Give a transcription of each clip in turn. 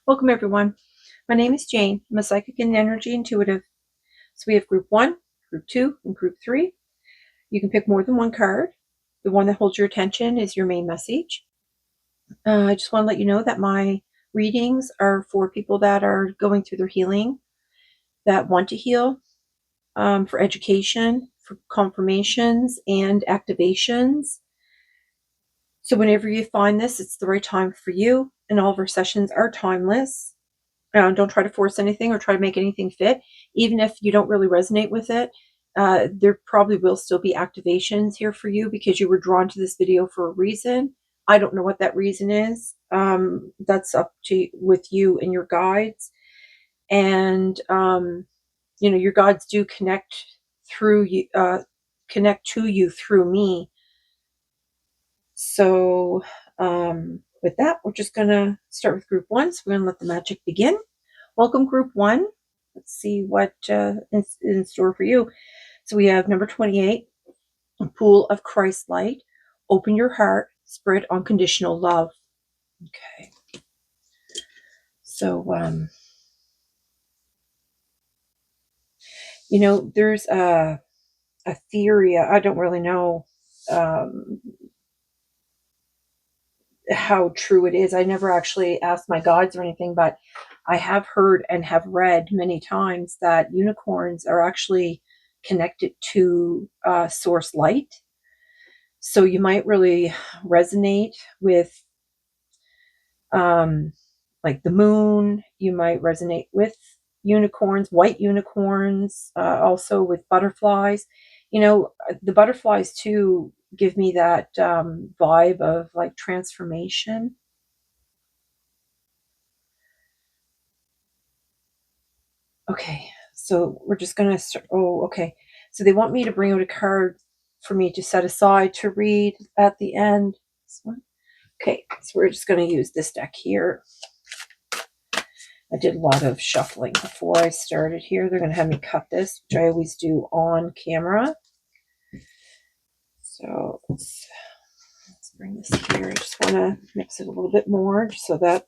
Welcome, everyone. My name is Jane. I'm a psychic and energy intuitive. So we have group 1, group 2, and group 3. You can pick more than one card. The one that holds your attention is your main message. I just want to let you know that my readings are for people that are going through their healing, that want to heal, for education, for confirmations, and activations. So whenever you find this, it's the right time for you, and all of our sessions are timeless. Don't try to force anything or try to make anything fit. Even if you don't really resonate with it, there probably will still be activations here for you because you were drawn to this video for a reason. I don't know what that reason is. That's up to with you and your guides. And your guides do connect through you, connect to you through me. So with that, we're just gonna start with group 1. So we're gonna let the magic begin. Welcome, group 1. Let's see what is in store for you. So we have number 28, a pool of Christ light. Open your heart, spread unconditional love. Okay. So, there's a theory. I don't really know how true it is. I never actually asked my guides or anything, but I have heard and have read many times that unicorns are actually connected to source light. So you might really resonate with like the moon. You might resonate with unicorns, white unicorns, also with butterflies. The butterflies too give me that vibe of like transformation. Okay, so we're just gonna start. Oh, okay. So they want me to bring out a card for me to set aside to read at the end. This one. Okay, so we're just going to use this deck here. I did a lot of shuffling before I started here. They're going to have me cut this, which I always do on camera. So let's bring this here. I just want to mix it a little bit more so that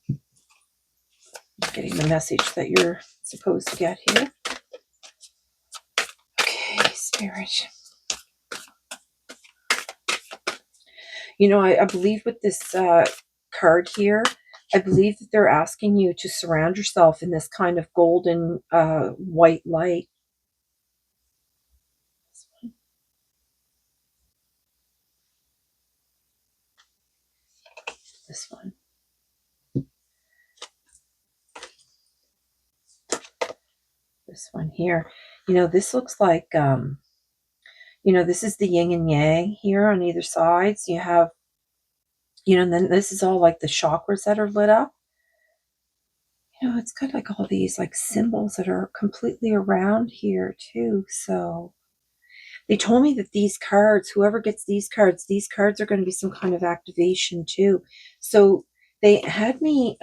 you're getting the message that you're supposed to get here. Okay, Spirit. I believe with this card here, I believe that they're asking you to surround yourself in this kind of golden white light. This one. This one here. This looks like, this is the yin and yang here on either side. So you have, and then this is all like the chakras that are lit up. It's got like all these like symbols that are completely around here too. So they told me that these cards, whoever gets these cards are going to be some kind of activation too. So they had me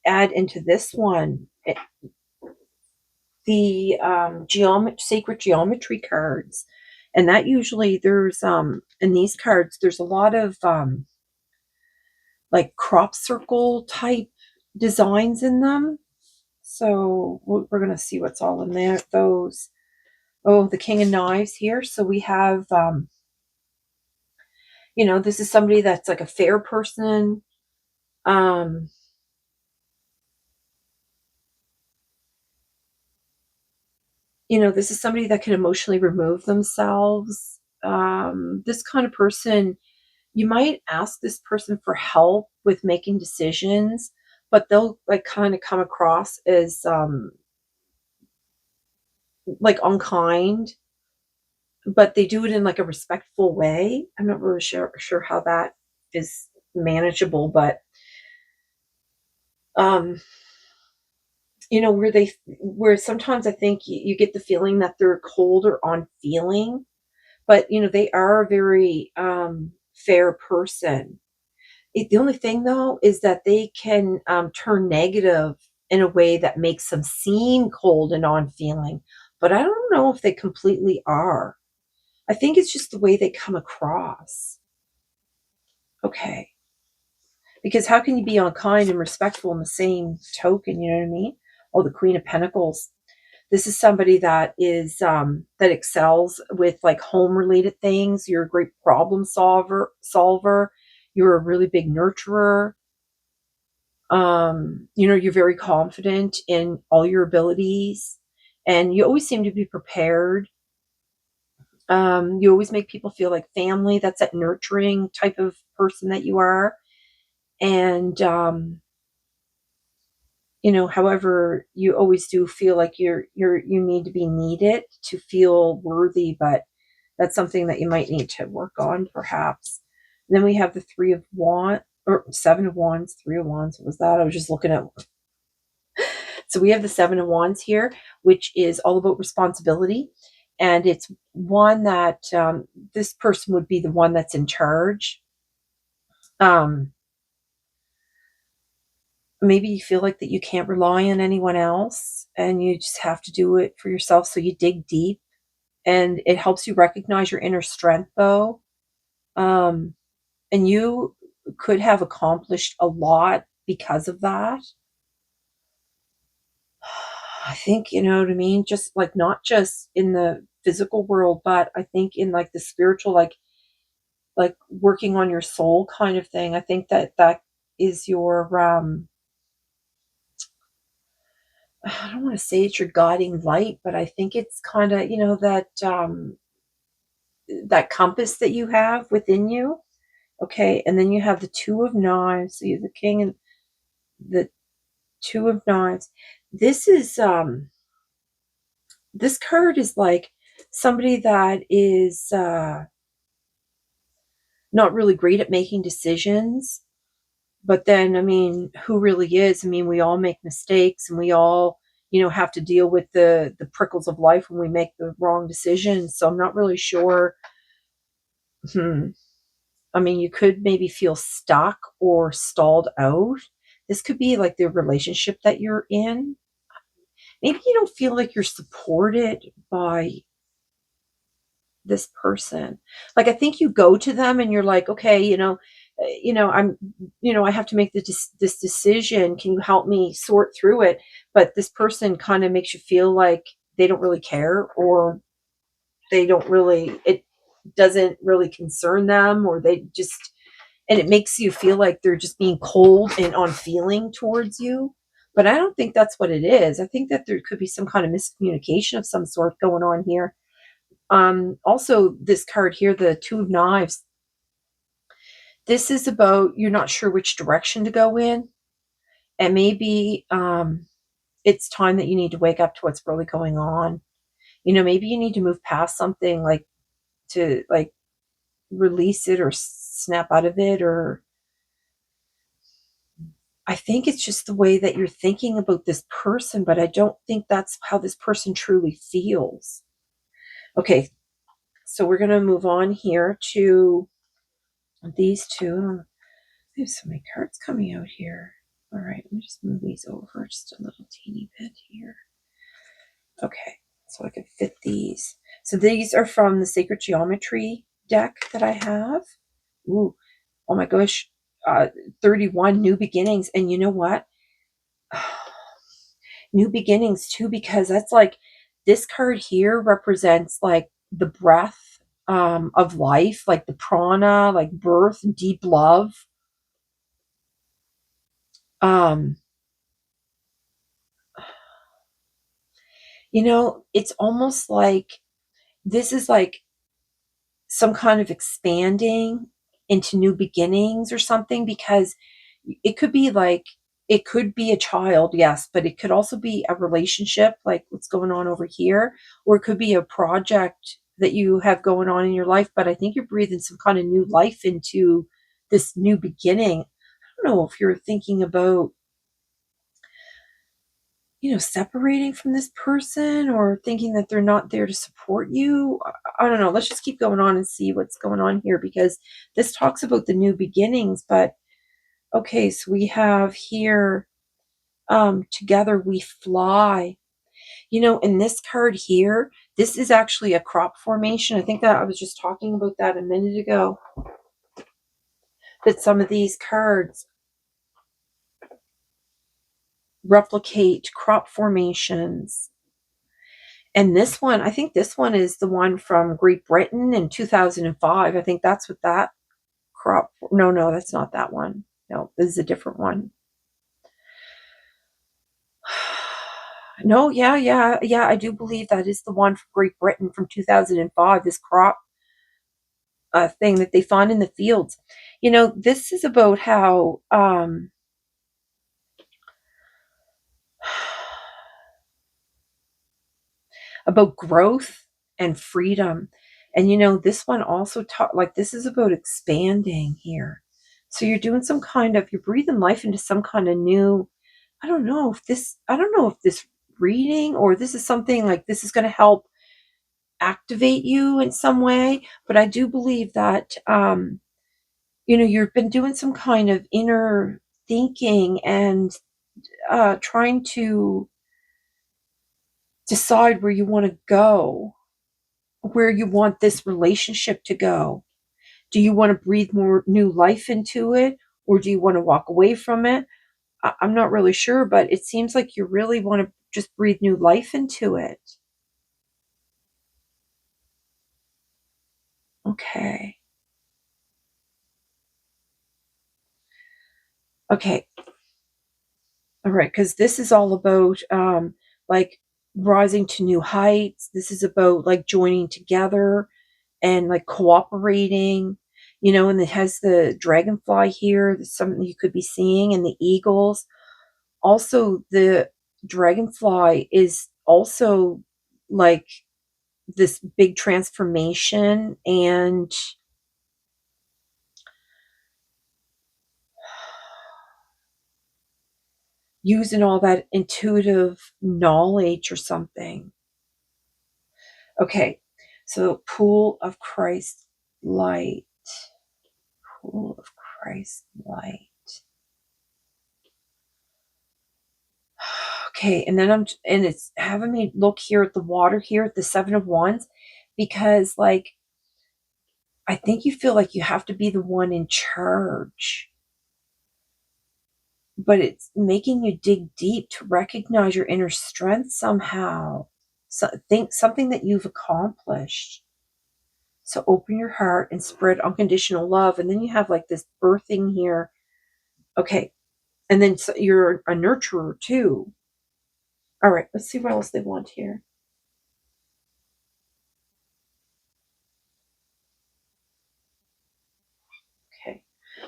add into this one the sacred geometry cards. And that usually there's in these cards there's a lot of like crop circle type designs in them. So we're going to see what's all in there. Those, the King of Knives here. So we have this is somebody that's like a fair person. This is somebody that can emotionally remove themselves. This kind of person, you might ask this person for help with making decisions, but they'll like kind of come across as like unkind, but they do it in like a respectful way. I'm not really sure how that is manageable, but where sometimes I think you get the feeling that they're cold or on feeling, but they are a very fair person. The only thing though is that they can turn negative in a way that makes them seem cold and on feeling, but I don't know if they completely are. I think it's just the way they come across. Okay. Because how can you be unkind and respectful in the same token? You know what I mean? Oh, the Queen of Pentacles. This is somebody that is that excels with like home related things. You're a great problem solver. You're a really big nurturer. You're very confident in all your abilities, and you always seem to be prepared. You always make people feel like family. That's that nurturing type of person that you are. And however, you always do feel like you need to be needed to feel worthy, but that's something that you might need to work on, perhaps. And then we have the Three of Wands, or Seven of Wands, Three of Wands. What was that? I was just looking at. So we have the Seven of Wands here, which is all about responsibility. And it's one that this person would be the one that's in charge. Maybe you feel like that you can't rely on anyone else and you just have to do it for yourself. So you dig deep, and it helps you recognize your inner strength, though. And you could have accomplished a lot because of that. I think, you know what I mean? Just like not just in the physical world, but I think in like the spiritual, like working on your soul kind of thing. I think that is your I don't want to say it's your guiding light, but I think it's kind of, that compass that you have within you. Okay. And then you have the Two of Knives. So you have the King and the Two of Knives. This is, this card is like somebody that is, not really great at making decisions. But then, I mean, who really is? I mean, we all make mistakes, and we all, have to deal with the prickles of life when we make the wrong decisions. So I'm not really sure. I mean, you could maybe feel stuck or stalled out. This could be like the relationship that you're in. Maybe you don't feel like you're supported by this person. Like, I think you go to them and you're like, okay, I'm, I have to make this decision. Can you help me sort through it? But this person kind of makes you feel like they don't really care, or it doesn't really concern them, or they just, and it makes you feel like they're just being cold and unfeeling towards you. But I don't think that's what it is. I think that there could be some kind of miscommunication of some sort going on here. Also, this card here, the Two of Knives, this is about you're not sure which direction to go in, and maybe it's time that you need to wake up to what's really going on. Maybe you need to move past something, like to like release it or snap out of it, or I think it's just the way that you're thinking about this person, but I don't think that's how this person truly feels. Okay, so we're going to move on here to these two. I have so many cards coming out here. All right, let me just move these over just a little teeny bit here. Okay, so I can fit these. So these are from the Sacred Geometry deck that I have. Ooh, oh my gosh, 31 new beginnings. And you know what? New beginnings too, because that's like, this card here represents like the breath of life, like the prana, like birth, deep love. It's almost like this is like some kind of expanding into new beginnings or something, because it could be like, it could be a child, yes, but it could also be a relationship, like what's going on over here, or it could be a project that you have going on in your life. But I think you're breathing some kind of new life into this new beginning. I don't know if you're thinking about separating from this person, or thinking that they're not there to support you. I don't know. Let's just keep going on and see what's going on here, because this talks about the new beginnings. But okay, so we have here, together we fly. In this card here, this is actually a crop formation. I think that I was just talking about that a minute ago, that some of these cards replicate crop formations. And this one, I think this one is the one from Great Britain in 2005. I think that's what that crop. No, that's not that one. No, this is a different one. No, yeah. I do believe that is the one from Great Britain from 2005. This crop thing that they found in the fields. This is about how about growth and freedom. And this one also taught, like, this is about expanding here. So you're breathing life into some kind of new, I don't know if this reading or this is something like this is going to help activate you in some way. But I do believe that, you've been doing some kind of inner thinking and trying to decide where you want to go, where you want this relationship to go. Do you want to breathe more new life into it, or do you want to walk away from it? I'm not really sure, but it seems like you really want to just breathe new life into it. Okay. Okay. All right. Because this is all about like rising to new heights. This is about like joining together and like cooperating, and it has the dragonfly here. That's something you could be seeing, and the eagles. Also, the dragonfly is also like this big transformation and using all that intuitive knowledge or something. Okay, so pool of Christ light. Pool of Christ light. Okay, and then it's having me look here at the water here at the 7 of Wands, because like I think you feel like you have to be the one in charge, but it's making you dig deep to recognize your inner strength somehow. So think something that you've accomplished. So open your heart and spread unconditional love, and then you have like this birthing here. Okay, and then so you're a nurturer too. All right, let's see what else they want here. Okay.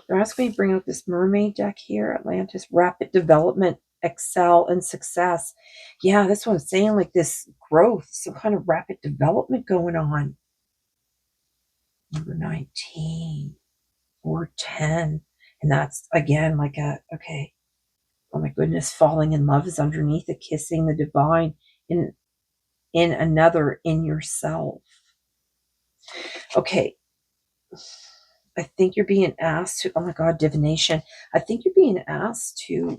They're asking me to bring out this mermaid deck here, Atlantis, rapid development, excel, and success. Yeah, that's what I'm saying, like this growth, some kind of rapid development going on. Number 19 or 10. And that's again like okay, oh my goodness, falling in love is underneath it, kissing the divine in another, in yourself. Okay, I think you're being asked to, oh my God, divination. I think you're being asked to,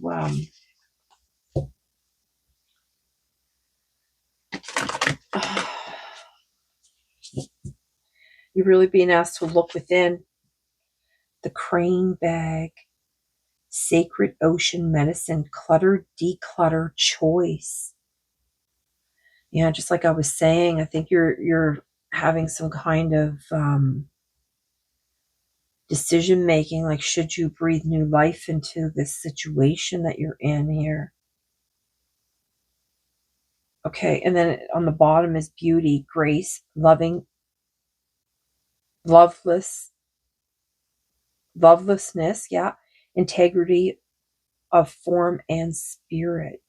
you're really being asked to look within. The crane bag, sacred ocean medicine, clutter, declutter, choice. Yeah, just like I was saying, I think you're having some kind of decision making, like should you breathe new life into this situation that you're in here. Okay, and then on the bottom is beauty, grace, loving, loveless, lovelessness, yeah, integrity of form and spirit.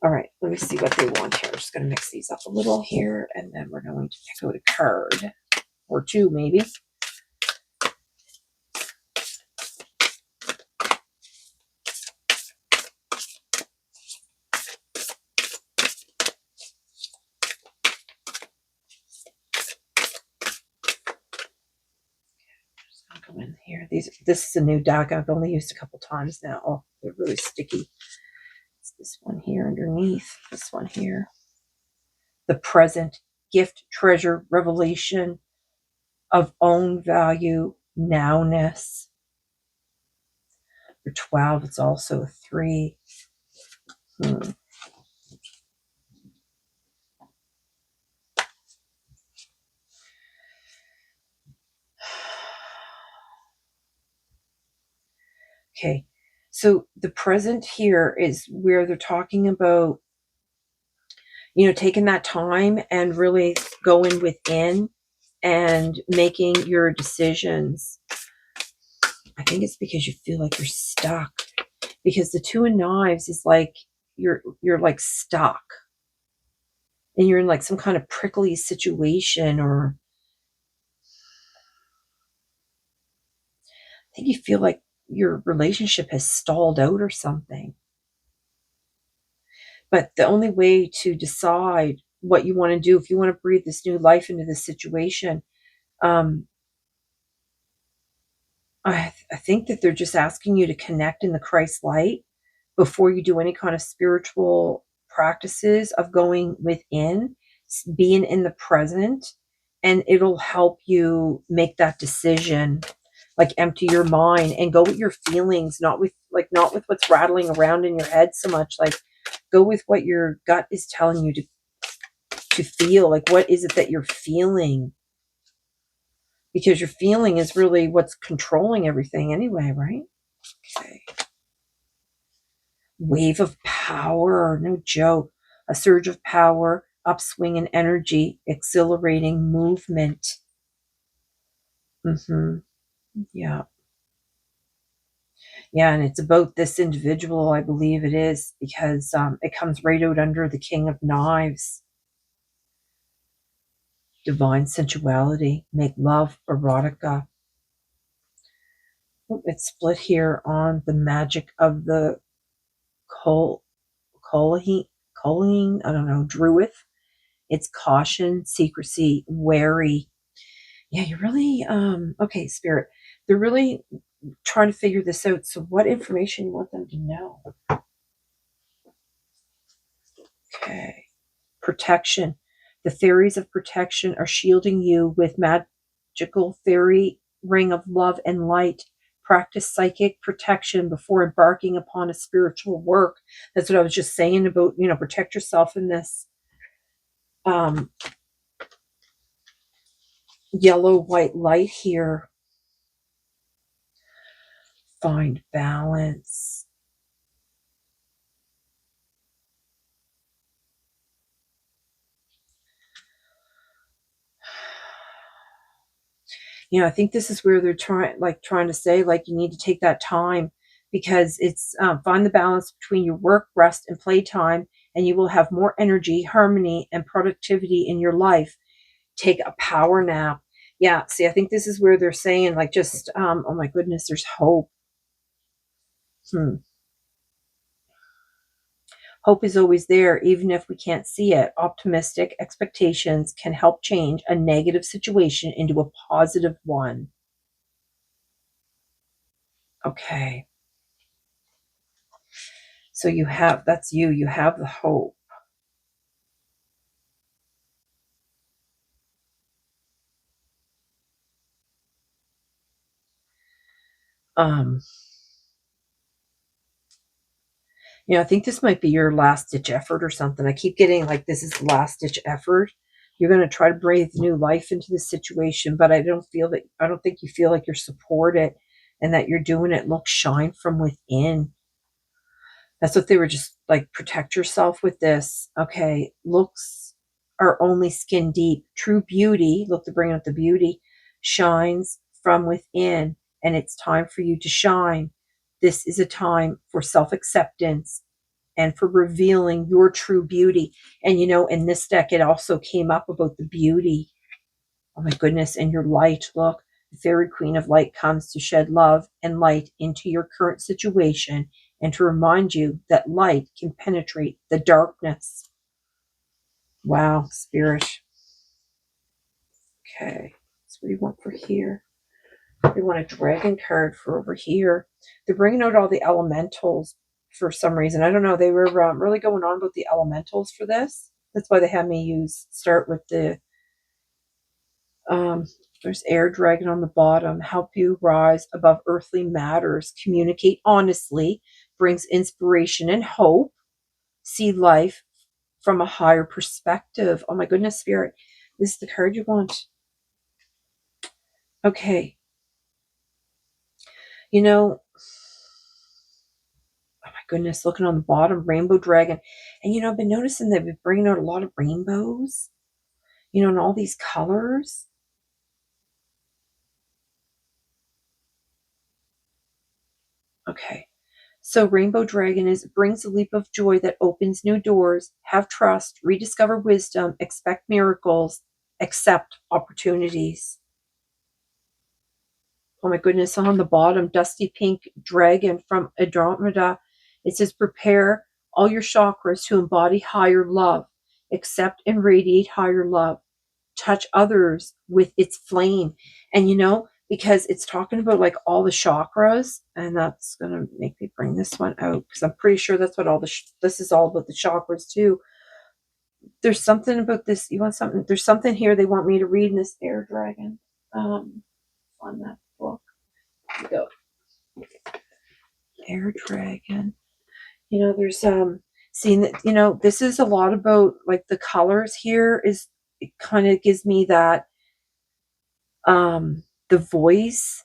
All right, let me see what they want here. I'm just going to mix these up a little here, and then we're going to pick out a card or two, maybe. Go in here. This is a new deck. I've only used a couple times now. Oh, they're really sticky. It's this one here underneath. This one here. The present, gift, treasure, revelation of own value, nowness. For 12, it's also a 3. Hmm. Okay, so the present here is where they're talking about, taking that time and really going within and making your decisions. I think it's because you feel like you're stuck. Because the Two of Knives is like you're like stuck, and you're in like some kind of prickly situation, or I think you feel like your relationship has stalled out or something. But the only way to decide what you want to do, if you want to breathe this new life into this situation, um, I think that they're just asking you to connect in the Christ light before you do any kind of spiritual practices of going within, being in the present, and it'll help you make that decision. Like, empty your mind and go with your feelings, not with what's rattling around in your head so much. Like, go with what your gut is telling you to feel. Like, what is it that you're feeling? Because your feeling is really what's controlling everything anyway, right? Okay. Wave of power, no joke. A surge of power, upswing in energy, exhilarating movement. Mm-hmm. Yeah. Yeah, and it's about this individual, I believe it is, because it comes right out under the King of Knives. Divine sensuality, make love, erotica. It's split here on the magic of the Col Colleen, I don't know, Druid. It's caution, secrecy, wary. Yeah, you're really okay, Spirit. They're really trying to figure this out. So what information you want them to know? Okay. Protection. The fairies of protection are shielding you with magical fairy ring of love and light. Practice psychic protection before embarking upon a spiritual work. That's what I was just saying about, protect yourself in this um, yellow white light here. Find balance. I think this is where they're trying to say, like, you need to take that time, because it's find the balance between your work, rest, and playtime, and you will have more energy, harmony, and productivity in your life. Take a power nap. Yeah, see, I think this is where they're saying, like, just oh my goodness, there's hope. Hope is always there, even if we can't see it. Optimistic expectations can help change a negative situation into a positive one. Okay. So that's you have the hope. Um, I think this might be your last ditch effort or something. I keep getting like this is last ditch effort. You're going to try to breathe new life into this situation, but I don't think you feel like you're supported and that you're doing it. Look, shine from within. That's what they were just like, protect yourself with this. Okay. Looks are only skin deep. True beauty, look, to bring out the beauty, shines from within, and it's time for you to shine. This is a time for self acceptance and for revealing your true beauty. And in this deck, it also came up about the beauty. Oh my goodness, and your light. Look, the fairy queen of light comes to shed love and light into your current situation and to remind you that light can penetrate the darkness. Wow, Spirit. Okay, so what do you want for here? They want a dragon card for over here. They're bringing out all the elementals for some reason. I don't know. They were really going on about the elementals for this. That's why they had me start with the um, there's air dragon on the bottom. Help you rise above earthly matters. Communicate honestly. Brings inspiration and hope. see life from a higher perspective. Oh my goodness, Spirit, this is the card you want. Okay. You know, oh my goodness, looking on the bottom, rainbow dragon. And I've been noticing they've been bringing out a lot of rainbows, in all these colors. Okay. So rainbow dragon brings a leap of joy that opens new doors. Have trust, rediscover wisdom, expect miracles, accept opportunities. Oh my goodness, on the bottom, dusty pink dragon from Andromeda. It says, prepare all your chakras to embody higher love. Accept and radiate higher love. Touch others with its flame. And because it's talking about like all the chakras, and that's going to make me bring this one out because I'm pretty sure that's what all this is all about, the chakras too. There's something about this. You want something? There's something here they want me to read in this air dragon. On that book. Here we go. Air dragon. There's seeing that, this is a lot about like the colors here it kind of gives me that the voice,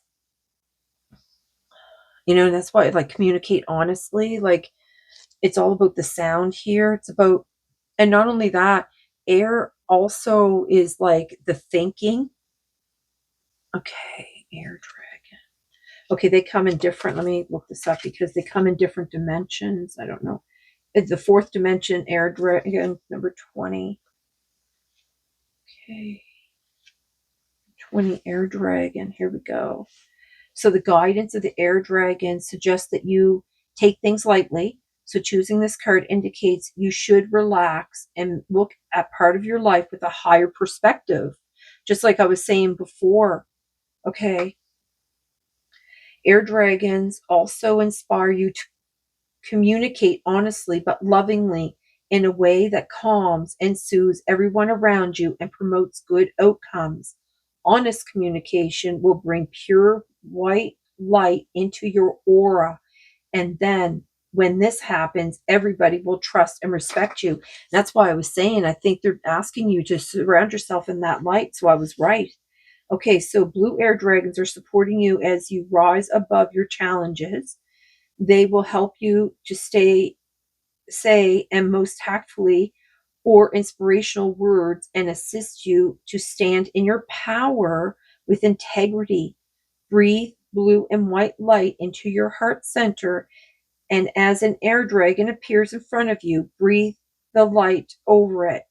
and that's why I like communicate honestly. Like it's all about the sound here. It's about, and not only that, air also is like the thinking. Okay, air dragon. Okay, they come in different, let me look this up because they come in different dimensions. I don't know. It's the fourth dimension, air dragon, number 20. Okay. 20 air dragon. Here we go. So the guidance of the air dragon suggests that you take things lightly. So choosing this card indicates you should relax and look at part of your life with a higher perspective. Just like I was saying before. Okay. Air dragons also inspire you to communicate honestly but lovingly in a way that calms and soothes everyone around you and promotes good outcomes. Honest communication will bring pure white light into your aura. And then when this happens, everybody will trust and respect you. That's why I was saying, I think they're asking you to surround yourself in that light. So I was right. Okay, so blue air dragons are supporting you as you rise above your challenges. They will help you to say, and most tactfully, or inspirational words and assist you to stand in your power with integrity. Breathe blue and white light into your heart center, and as an air dragon appears in front of you, breathe the light over it.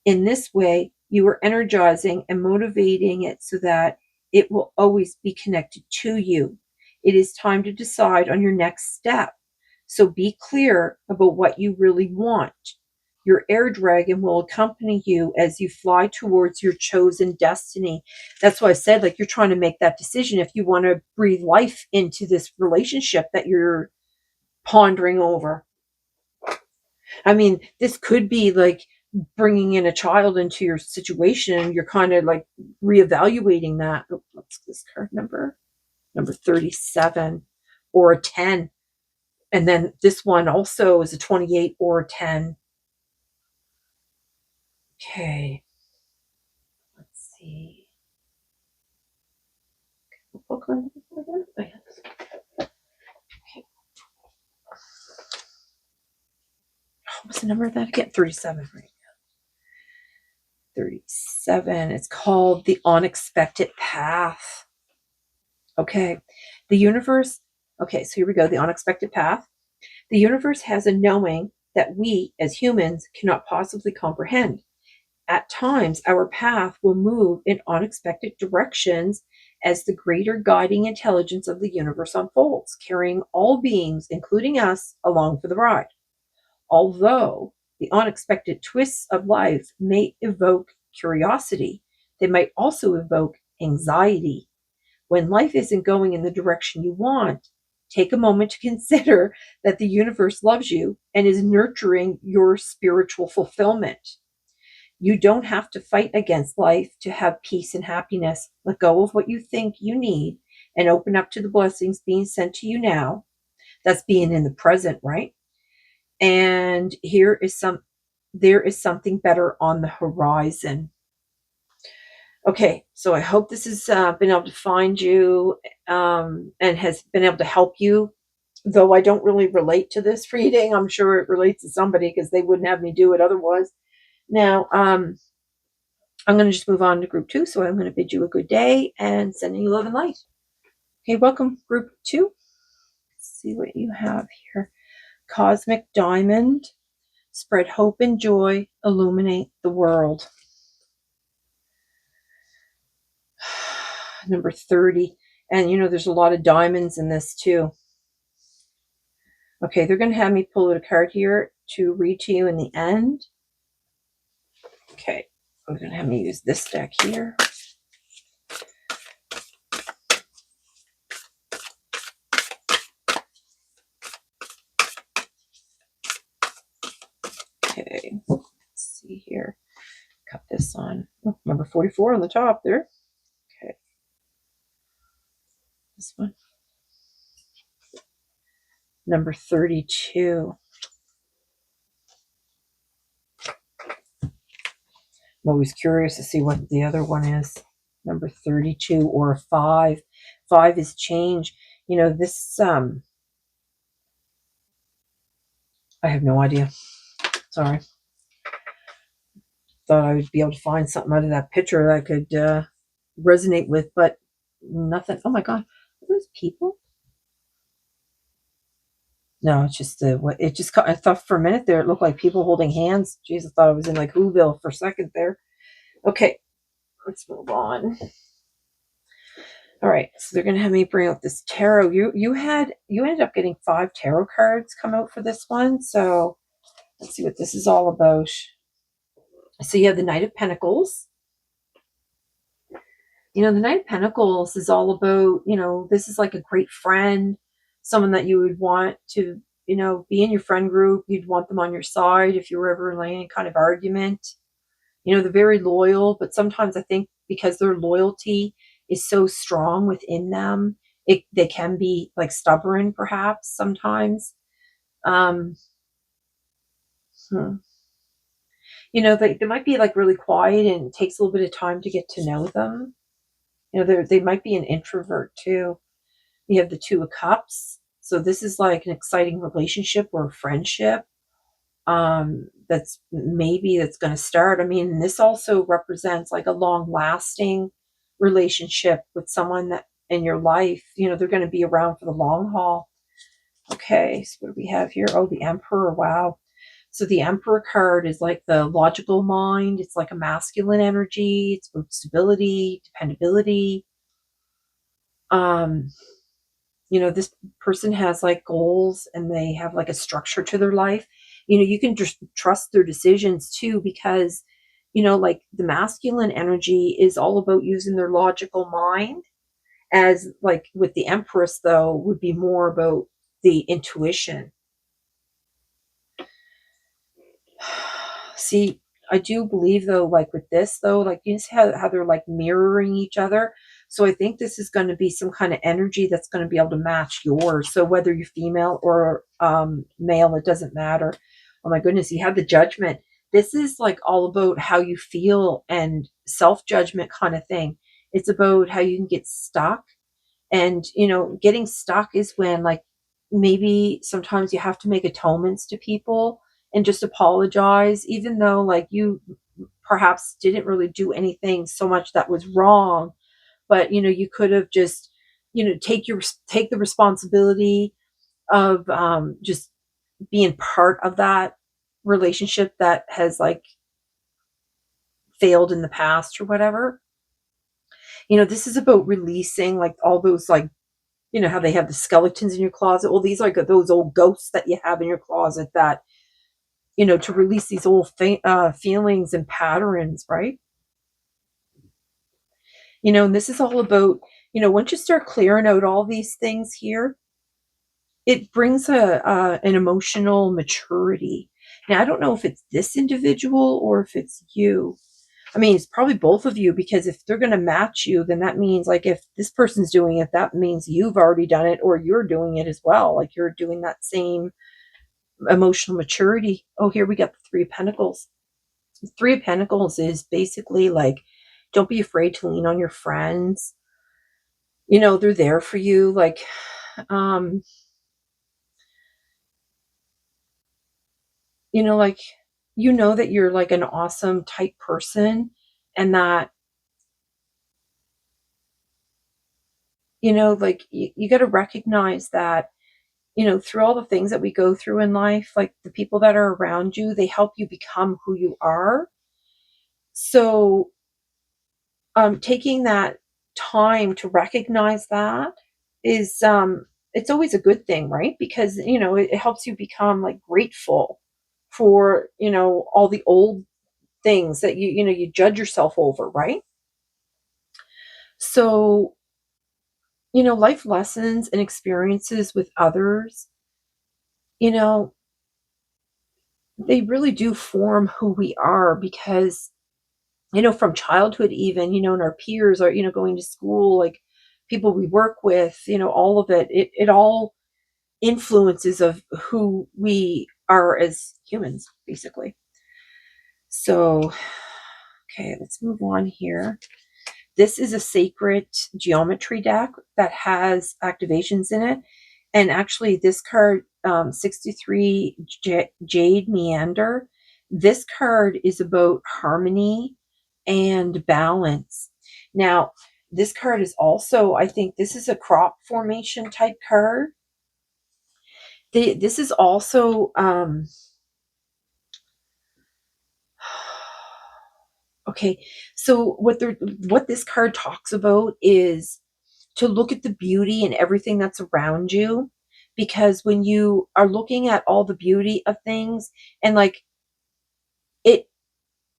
In this way, you are energizing and motivating it so that it will always be connected to you. It is time to decide on your next step. So be clear about what you really want. Your air dragon will accompany you as you fly towards your chosen destiny. That's why I said, like, you're trying to make that decision if you want to breathe life into this relationship that you're pondering over. I mean, this could be like bringing in a child into your situation. You're kind of like reevaluating that. Oh, what's this card number? Number 37 or a 10. And then this one also is a 28 or a 10. Okay. Let's see. What was the number of that again? 37, right? 37. It's called The Unexpected Path. Okay. The universe. Okay, so here we go. The unexpected path. The universe has a knowing that we as humans cannot possibly comprehend. At times, our path will move in unexpected directions as the greater guiding intelligence of the universe unfolds, carrying all beings, including us, along for the ride. Although the unexpected twists of life may evoke curiosity, they might also evoke anxiety. When life isn't going in the direction you want, take a moment to consider that the universe loves you and is nurturing your spiritual fulfillment. You don't have to fight against life to have peace and happiness. Let go of what you think you need and open up to the blessings being sent to you now. That's being in the present, right? And there is something better on the horizon. Okay, so I hope this has been able to find you and has been able to help you. Though I don't really relate to this reading, I'm sure it relates to somebody because they wouldn't have me do it otherwise. Now, I'm going to just move on to group 2. So I'm going to bid you a good day and sending you love and light. Okay, welcome, group 2. Let's see what you have here. Cosmic Diamond. Spread hope and joy. Illuminate the world. Number 30. And there's a lot of diamonds in this too. Okay, they're going to have me pull out a card here to read to you in the end. Okay, I'm going to have me use this deck here. Okay, let's see here. Cut this on. Oh, number 44 on the top there. Okay. This one. Number 32. I'm always curious to see what the other one is. Number 32 or a 5. 5 is change. This, I have no idea. Sorry. Thought I would be able to find something out of that picture that I could resonate with, but nothing. Oh my God. Are those people? No, it's just I thought for a minute there it looked like people holding hands. Jeez, I thought I was in like Whoville for a second there. Okay, let's move on. All right, so they're gonna have me bring out this tarot. You ended up getting 5 tarot cards come out for this one. So let's see what this is all about. So you have the Knight of Pentacles. The Knight of Pentacles is all about, this is like a great friend, someone that you would want to, be in your friend group. You'd want them on your side if you were ever in any kind of argument. They're very loyal, but sometimes I think because their loyalty is so strong within them, they can be like stubborn perhaps sometimes. They might be like really quiet and it takes a little bit of time to get to know them. They might be an introvert too. You have the 2 of Cups. So this is like an exciting relationship or a friendship that's going to start. I mean, this also represents like a long lasting relationship with someone that in your life, they're going to be around for the long haul. Okay, so what do we have here? Oh, the Emperor. Wow. So the Emperor card is like the logical mind. It's like a masculine energy. It's about stability, dependability. This person has like goals and they have like a structure to their life. You can just trust their decisions too, because, like the masculine energy is all about using their logical mind, as like with the Empress though would be more about the intuition. See, I do believe though, like with this though, like you see how they're like mirroring each other. So I think this is going to be some kind of energy that's going to be able to match yours. So whether you're female or male, it doesn't matter. Oh my goodness, you have the Judgment. This is like all about how you feel and self-judgment kind of thing. It's about how you can get stuck. And, getting stuck is when like maybe sometimes you have to make atonements to people and just apologize, even though like you perhaps didn't really do anything so much that was wrong, but you could have just take the responsibility of just being part of that relationship that has like failed in the past or whatever. This is about releasing like all those like how they have the skeletons in your closet. Well, these are like those old ghosts that you have in your closet that to release these old feelings and patterns, right? And this is all about, once you start clearing out all these things here, it brings an emotional maturity. Now, I don't know if it's this individual or if it's you. I mean, it's probably both of you, because if they're going to match you, then that means like if this person's doing it, that means you've already done it or you're doing it as well. Like you're doing that same emotional maturity. Oh, here we got the Three of Pentacles. The Three of Pentacles is basically like, don't be afraid to lean on your friends. They're there for you. Like, um, like, that you're like an awesome type person, and that, like, you got to recognize that, through all the things that we go through in life, like the people that are around you, they help you become who you are. So, taking that time to recognize that is, it's always a good thing, right? Because, it helps you become like grateful for, all the old things that you judge yourself over, right? So, life lessons and experiences with others, you know, they really do form who we are because, from childhood, even, and our peers are, going to school, like people we work with, all of it all influences of who we are as humans, basically. So, okay, let's move on here. This is a sacred geometry deck that has activations in it. And actually, this card, 63 Jade Meander, this card is about harmony and balance. Now, this card is also, I think this is a crop formation type card. This is also, okay, so what this card talks about is to look at the beauty in everything that's around you, because when you are looking at all the beauty of things, and like, it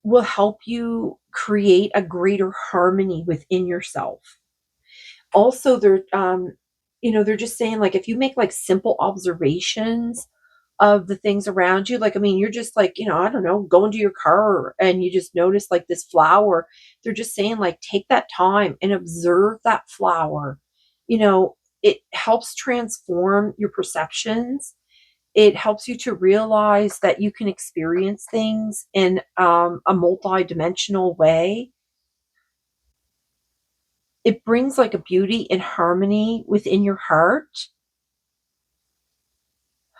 will help you create a greater harmony within yourself. Also, they're just saying, like, if you make like simple observations of the things around you, like, I mean, you're just like, I don't know, going to your car and you just notice like this flower. They're just saying, like, take that time and observe that flower. It helps transform your perceptions. It helps you to realize that you can experience things in, a multi-dimensional way. It brings like a beauty and harmony within your heart.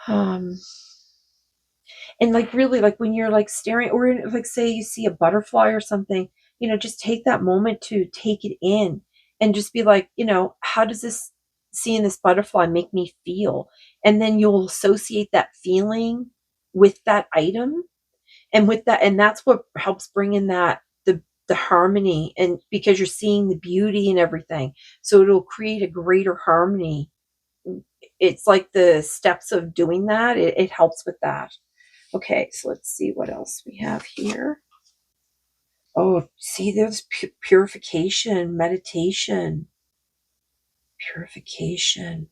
Um, and like, really, like when you're like staring, or like say you see a butterfly or something, just take that moment to take it in and just be like, how does this, seeing this butterfly, make me feel? And then you'll associate that feeling with that item, and with that, and that's what helps bring in that, the harmony, and because you're seeing the beauty and everything, so it'll create a greater harmony. It's like the steps of doing that, it helps with that. Okay, so let's see what else we have here. Oh, see, there's purification, meditation, purification.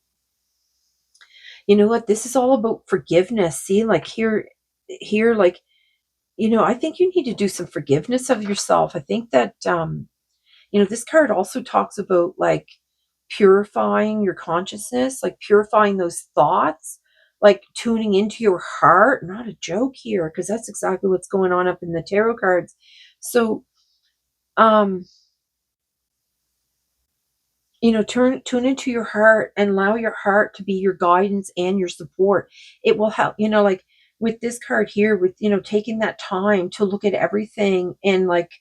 You know what? This is all about forgiveness. See, like here, like, I think you need to do some forgiveness of yourself. I think that, this card also talks about like purifying your consciousness, like purifying those thoughts, like tuning into your heart. Not a joke here, because that's exactly what's going on up in the tarot cards. So, um, tune into your heart and allow your heart to be your guidance and your support. It will help, like with this card here, with, taking that time to look at everything, and like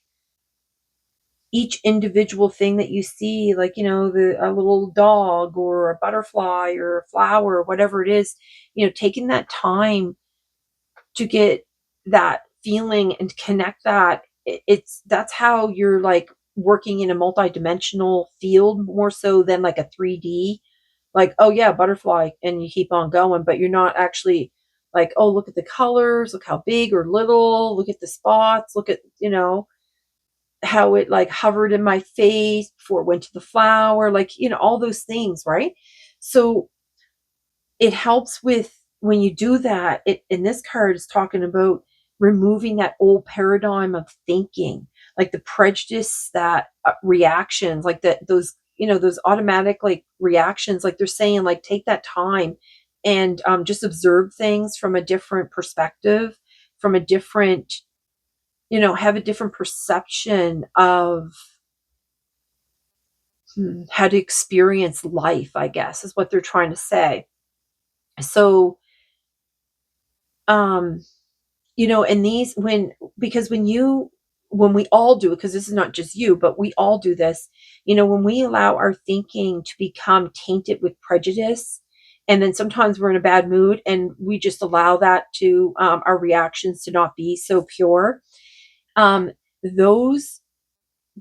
each individual thing that you see, like, a little dog or a butterfly or a flower or whatever it is, taking that time to get that feeling and connect that, that's how you're like working in a multi-dimensional field, more so than like a 3D, like, oh yeah, butterfly, and you keep on going, but you're not actually like, oh, look at the colors, look how big or little, look at the spots, look at, how it like hovered in my face before it went to the flower, like, all those things, right? So it helps with, when you do that, and this card is talking about removing that old paradigm of thinking, like the prejudice, that, reactions, like that, those, those automatic like reactions, like they're saying, like, take that time and just observe things from a different perspective, from a different, have a different perception of how to experience life, I guess, is what they're trying to say. So, um, and these, because when we all do it, because this is not just you, but we all do this, when we allow our thinking to become tainted with prejudice, and then sometimes we're in a bad mood and we just allow that to, our reactions to not be so pure. Those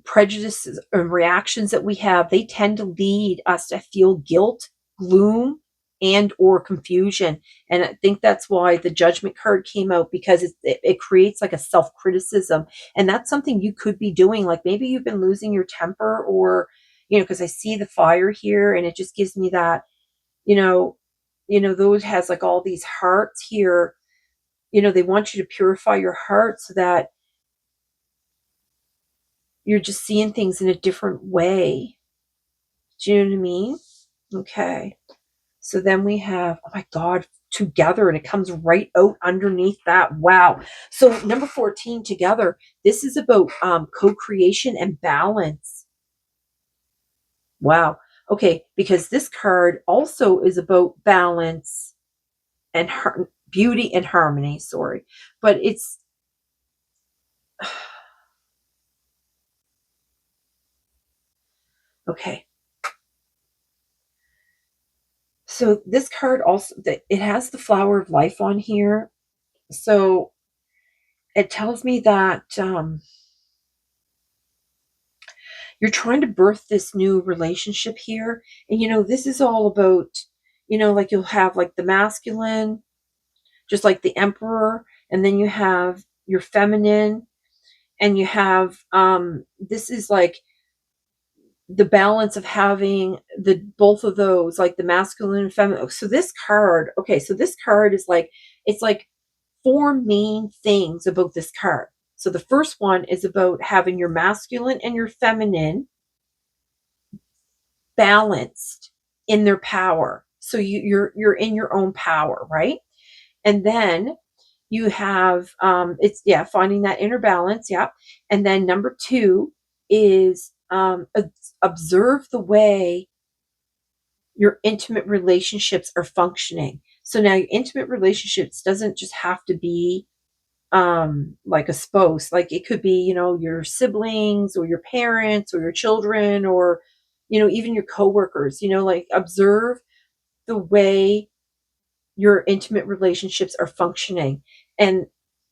prejudices and reactions that we have, they tend to lead us to feel guilt, gloom, and or confusion. And I think that's why the judgment card came out, because it creates like a self-criticism. And that's something you could be doing. Like maybe you've been losing your temper, or because I see the fire here and it just gives me that, those has like all these hearts here. They want you to purify your heart so that you're just seeing things in a different way. Do you know what I mean? Okay. So then we have, oh my God, together, and it comes right out underneath that. Wow. So number 14, together. This is about co-creation and balance. Wow. Okay. Because this card also is about balance and beauty and harmony. Sorry. But it's, okay. So this card also, it has the flower of life on here. So it tells me that you're trying to birth this new relationship here. And, this is all about, like you'll have like the masculine, just like the emperor, and then you have your feminine, and you have, this is like the balance of having the both of those, like the masculine and feminine. So this card, okay, so this card is like, it's like four main things about this card. So the first one is about having your masculine and your feminine balanced in their power. So you're in your own power, right? And then you have, it's, yeah, finding that inner balance, yeah. And then number two is, observe the way your intimate relationships are functioning. So now your intimate relationships doesn't just have to be like a spouse. Like it could be, your siblings or your parents or your children, or even your coworkers. Like observe the way your intimate relationships are functioning, and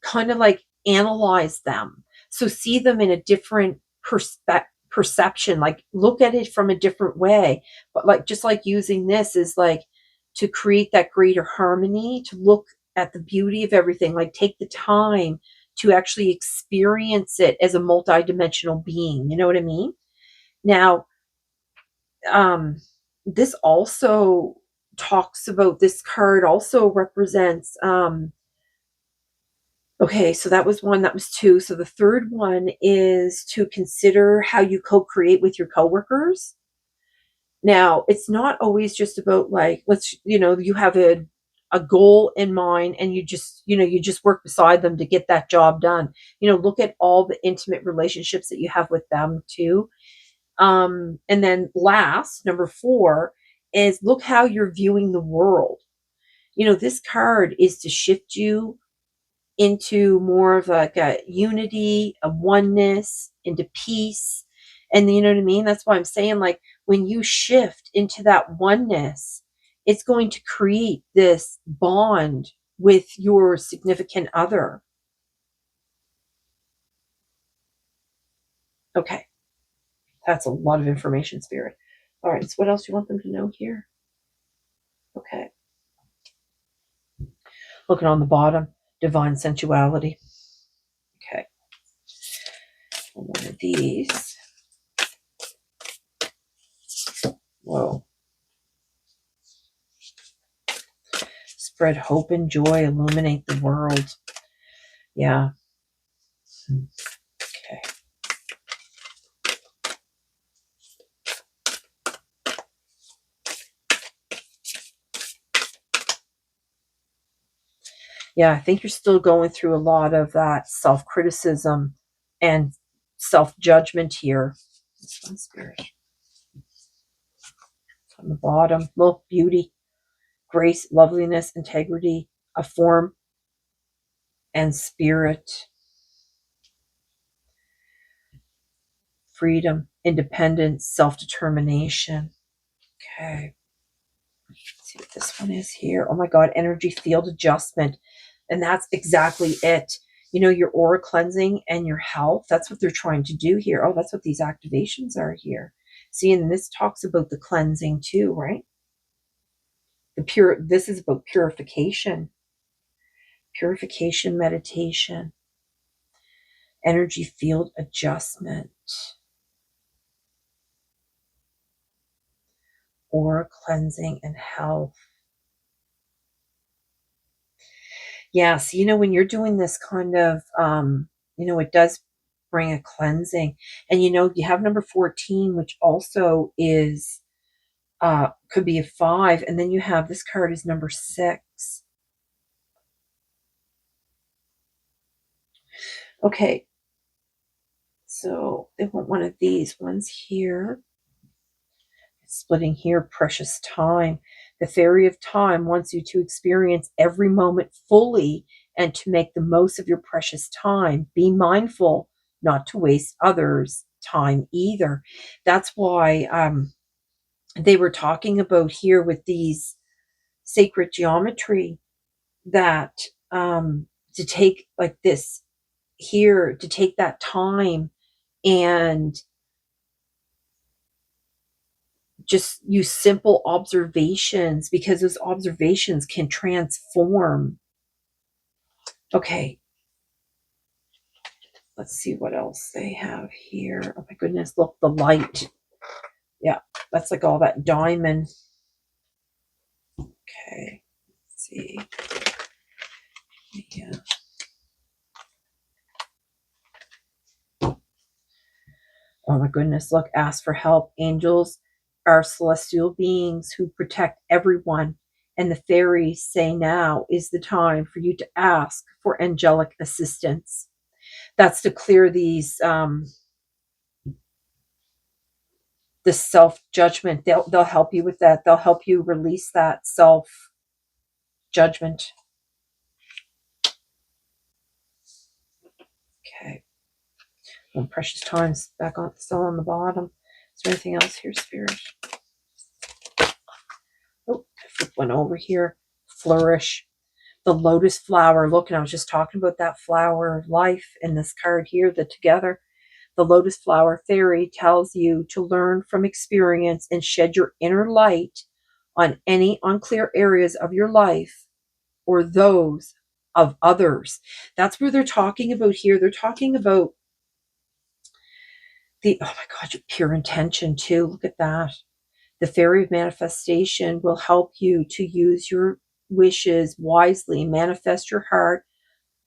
kind of like analyze them. So see them in a different perception, like look at it from a different way. But like, just like using this is like to create that greater harmony, to look at the beauty of everything, like take the time to actually experience it as a multidimensional being. You know what I mean? Now, this also talks about, this card also represents, okay, so that was one, that was two. So the third one is to consider how you co-create with your coworkers. Now, it's not always just about like, you have a goal in mind, and you just work beside them to get that job done. Look at all the intimate relationships that you have with them too. And then last, number 4, is look how you're viewing the world. This card is to shift you into more of like a unity, a oneness, into peace. And you know what I mean? That's why I'm saying, like, when you shift into that oneness, it's going to create this bond with your significant other. Okay. That's a lot of information, Spirit. All right. So what else do you want them to know here? Okay. Looking on the bottom, divine sensuality. Okay. One of these. Whoa. Spread hope and joy, illuminate the world. Yeah. Okay. Yeah, I think you're still going through a lot of that self-criticism and self-judgment here. This one, Spirit. On the bottom, look, beauty, grace, loveliness, integrity, a form, and spirit, freedom, independence, self-determination. Okay. Let's see what this one is here. Oh my God, energy field adjustment. And that's exactly it. You know, your aura cleansing and your health. That's what they're trying to do here. Oh, that's what these activations are here. See, and this talks about the cleansing too, right? This is about purification. Purification meditation. Energy field adjustment. Aura cleansing and health. Yes, you know, when you're doing this kind of, it does bring a cleansing. And, you have number 14, which also is, could be a 5. And then you have this card is number 6. Okay. So they want one of these ones here. Splitting here, precious time. The fairy of time wants you to experience every moment fully and to make the most of your precious time. Be mindful not to waste others' time either. That's why they were talking about here with these sacred geometry that to take like this here, to take that time and just use simple observations, because those observations can transform. Okay. Let's see what else they have here. Oh my goodness, look, the light. Yeah, that's like all that diamond. Okay. Let's see. Yeah. Oh my goodness, look, ask for help. Angels are celestial beings who protect everyone. And the fairies say now is the time for you to ask for angelic assistance. That's to clear these the self-judgment. They'll help you with that. They'll help you release that self-judgment. Okay. Well, precious times back on, still on the bottom. Is there anything else here, Spirit? Oh, I flipped one over here. Flourish. The lotus flower. Look, and I was just talking about that flower of life in this card here, the together. The lotus flower fairy tells you to learn from experience and shed your inner light on any unclear areas of your life or those of others. That's where they're talking about here. They're talking about oh my God, your pure intention too. Look at that. The fairy of manifestation will help you to use your wishes wisely, manifest your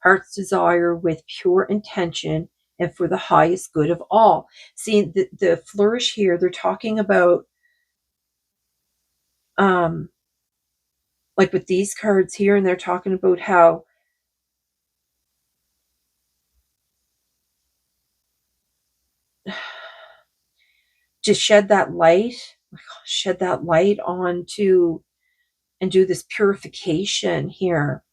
heart's desire with pure intention and for the highest good of all. See, the flourish here, they're talking about, like with these cards here, and they're talking about how just shed that light onto and do this purification here,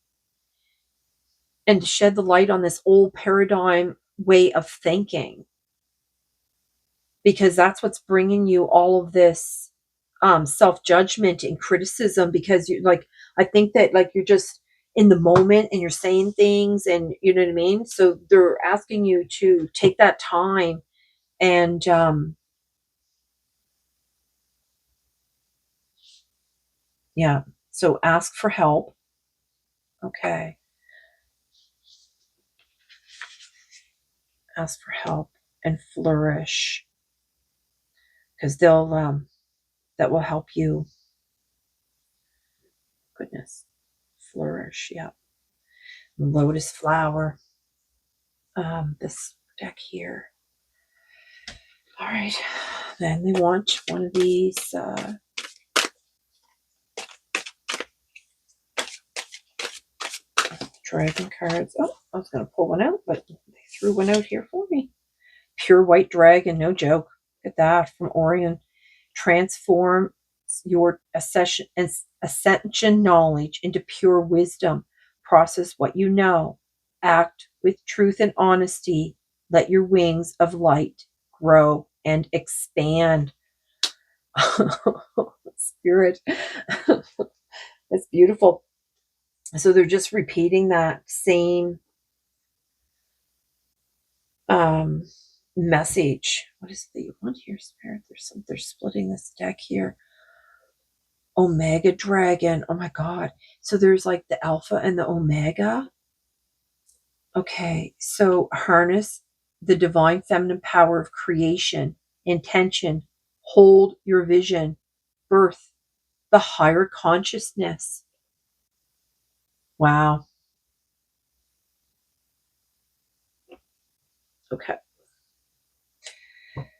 and to shed the light on this old paradigm way of thinking, because that's what's bringing you all of this self-judgment and criticism, because you like, I think that like you're just in the moment and you're saying things, and you know what I mean. So they're asking you to take that time and yeah, so ask for help. Okay. Ask for help and flourish, because they'll that will help you. Goodness. Flourish. Yeah. Lotus flower. This deck here. All right. Then they want one of these. Dragon cards. Oh, I was going to pull one out, but they threw one out here for me. Pure white dragon, no joke. Look at that from Orion. Transform your ascension knowledge into pure wisdom. Process what you know. Act with truth and honesty. Let your wings of light grow and expand. Spirit. It's beautiful. So they're just repeating that same message. What is it that you want here, Spirit? They're splitting this deck here. Omega Dragon. Oh my God. So there's like the Alpha and the Omega. Okay. So harness the divine feminine power of creation, intention, hold your vision, birth the higher consciousness. Wow. Okay.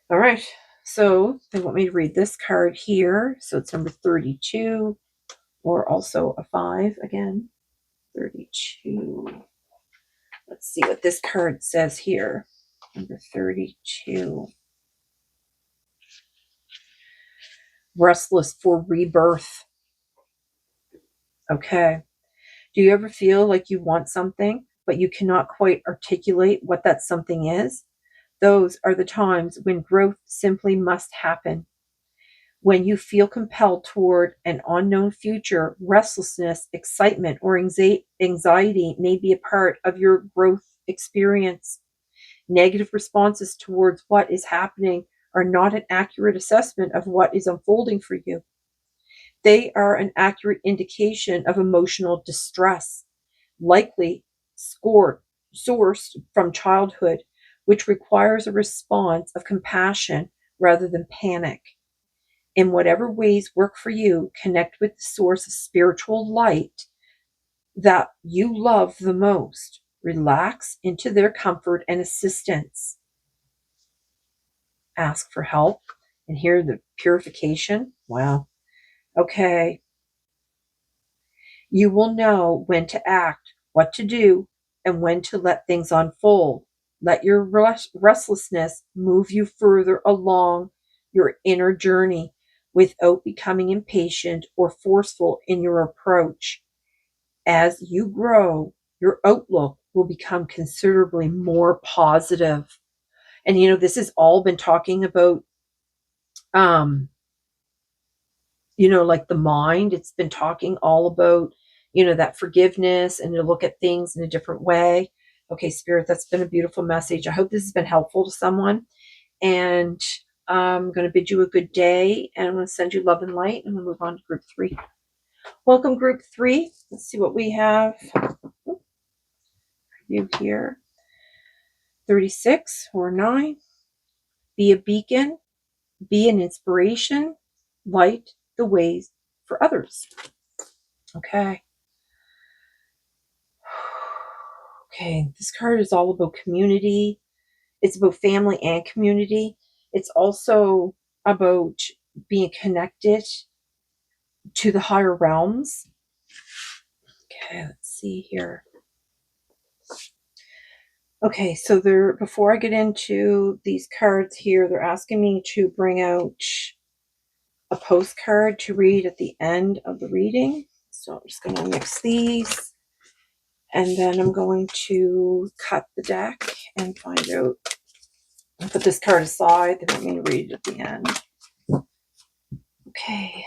All right. So they want me to read this card here. So it's number 32, or also a 5 again. 32. Let's see what this card says here. Number 32. Restless for rebirth. Okay. Do you ever feel like you want something, but you cannot quite articulate what that something is? Those are the times when growth simply must happen. When you feel compelled toward an unknown future, restlessness, excitement, or anxiety may be a part of your growth experience. Negative responses towards what is happening are not an accurate assessment of what is unfolding for you. They are an accurate indication of emotional distress, likely sourced from childhood, which requires a response of compassion rather than panic. In whatever ways work for you, connect with the source of spiritual light that you love the most. Relax into their comfort and assistance. Ask for help and hear the purification. Wow. Okay. You will know when to act, what to do, and when to let things unfold. Let your restlessness move you further along your inner journey without becoming impatient or forceful in your approach. As you grow, your outlook will become considerably more positive. And this has all been talking about like the mind. It's been talking all about that forgiveness and to look at things in a different way. Okay, Spirit, that's been a beautiful message. I hope this has been helpful to someone, and I'm going to bid you a good day, and I'm going to send you love and light, and we'll move on to group 3. Welcome, group 3. Let's see what we have you here. 36 or 9. Be a beacon, be an inspiration, light the ways for others. Okay. Okay, this card is all about community. It's about family and community. It's also about being connected to the higher realms. Okay, let's see here. Okay, so before I get into these cards here, they're asking me to bring out a postcard to read at the end of the reading. So I'm just going to mix these, and then I'm going to cut the deck and find out. I'll put this card aside. They want me to read it at the end. Okay.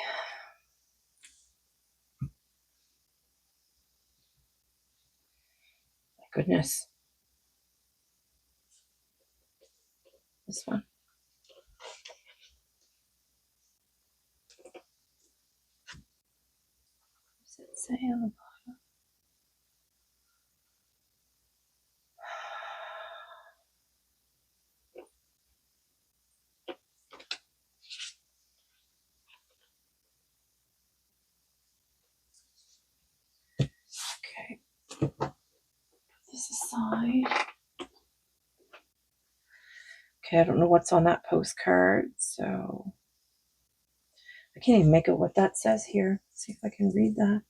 My goodness. This one. What does it say on the bottom? Okay. Put this aside. Okay, I don't know what's on that postcard, so I can't even make out what that says here. Let's see if I can read that.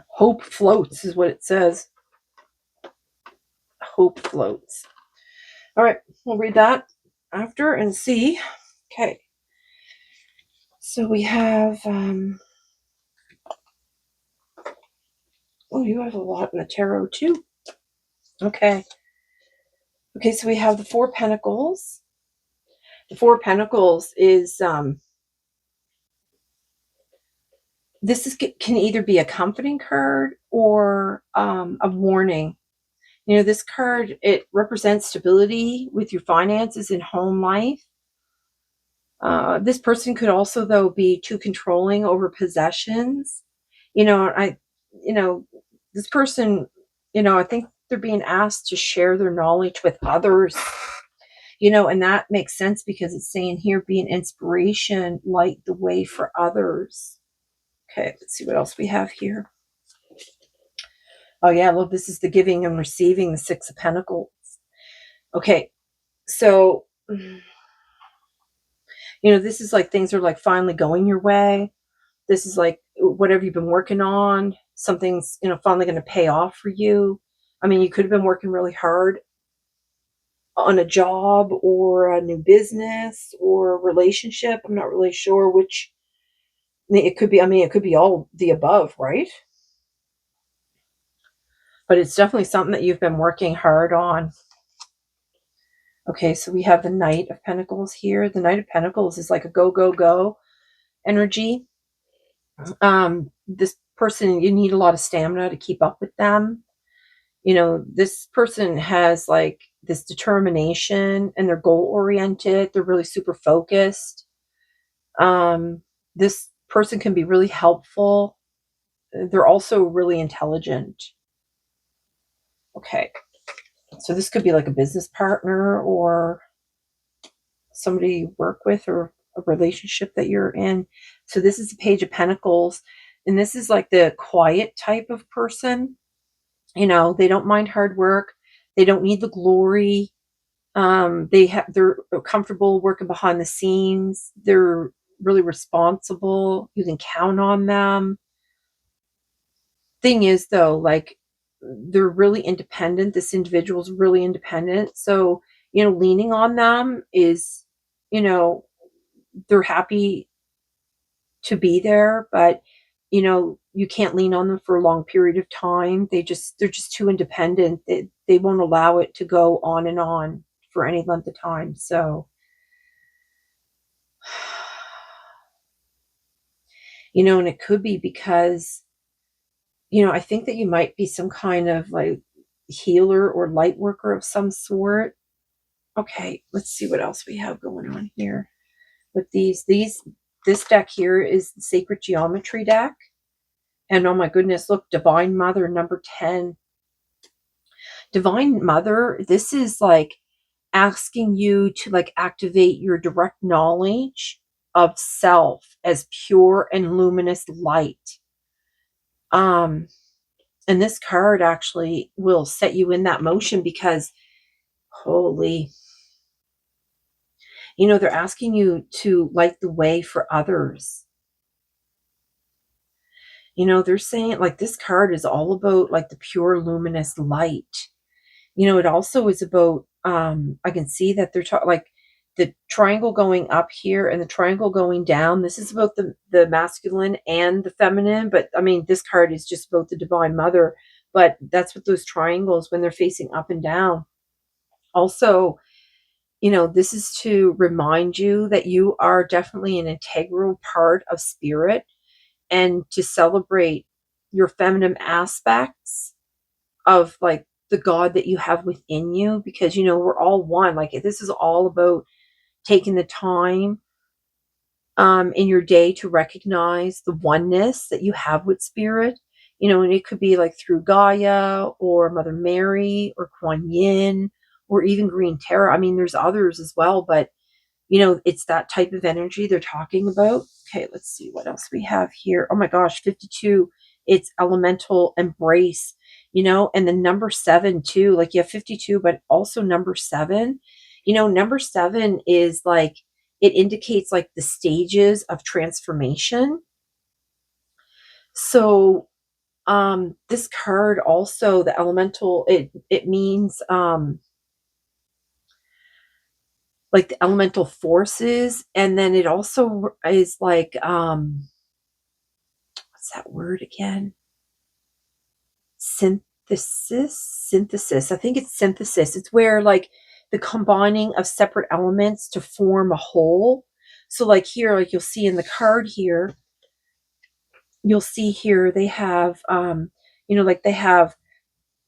Hope floats is what it says. Hope floats. All right, we'll read that after and see. Okay. So we have, oh, you have a lot in the tarot too. Okay. Okay, so we have the Four Pentacles. The Four Pentacles is, can either be a comforting card or a warning. You know, this card, it represents stability with your finances and home life. This person could also, though, be too controlling over possessions. You know, you know, this person, I think they're being asked to share their knowledge with others. And that makes sense because it's saying here, be an inspiration, light the way for others. Okay, let's see what else we have here. Oh yeah, look, this is the giving and receiving, the Six of Pentacles. Okay, so this is like things are like finally going your way. This is like whatever you've been working on, something's finally going to pay off for you. I mean, you could have been working really hard on a job or a new business or a relationship. I'm not really sure which. It could be, it could be all the above, right? But it's definitely something that you've been working hard on. Okay, so we have the Knight of Pentacles here. The Knight of Pentacles is like a go, go, go energy. This person, you need a lot of stamina to keep up with them. This person has like this determination and they're goal oriented. They're really super focused. This person can be really helpful. They're also really intelligent. Okay. So this could be like a business partner or somebody you work with or a relationship that you're in. So this is the Page of Pentacles. And this is like the quiet type of person. They don't mind hard work. They don't need the glory. They're comfortable working behind the scenes. They're really responsible. You can count on them. Thing is though, like they're really independent. This individual's really independent. So, leaning on them is, they're happy to be there, but you can't lean on them for a long period of time. They're just too independent. They won't allow it to go on and on for any length of time. So, and it could be because, I think that you might be some kind of like healer or light worker of some sort. Okay, let's see what else we have going on here with this deck here is the Sacred Geometry deck. And oh my goodness, look, Divine Mother number 10. Divine Mother, this is like asking you to like activate your direct knowledge of self as pure and luminous light. And this card actually will set you in that motion because holy, they're asking you to light the way for others. They're saying like this card is all about like the pure luminous light. It also is about, I can see that they're like the triangle going up here and the triangle going down. This is about the masculine and the feminine, but I mean, this card is just about the Divine Mother, but that's what those triangles when they're facing up and down. Also, this is to remind you that you are definitely an integral part of spirit and to celebrate your feminine aspects of like the God that you have within you, because we're all one. Like this is all about taking the time in your day to recognize the oneness that you have with spirit. And it could be like through Gaia or Mother Mary or Kuan Yin or even Green Terra. I mean, there's others as well, but it's that type of energy they're talking about. Okay, let's see what else we have here. Oh my gosh, 52. It's elemental embrace, and the number 7 too. Like you have 52, but also number 7. Number 7 is like, it indicates like the stages of transformation. So, This card also, the elemental, it means like the elemental forces, and then it also is like what's that word again? Synthesis. I think it's synthesis. It's where like the combining of separate elements to form a whole. So like here, like you'll see in the card here, you'll see here they have like they have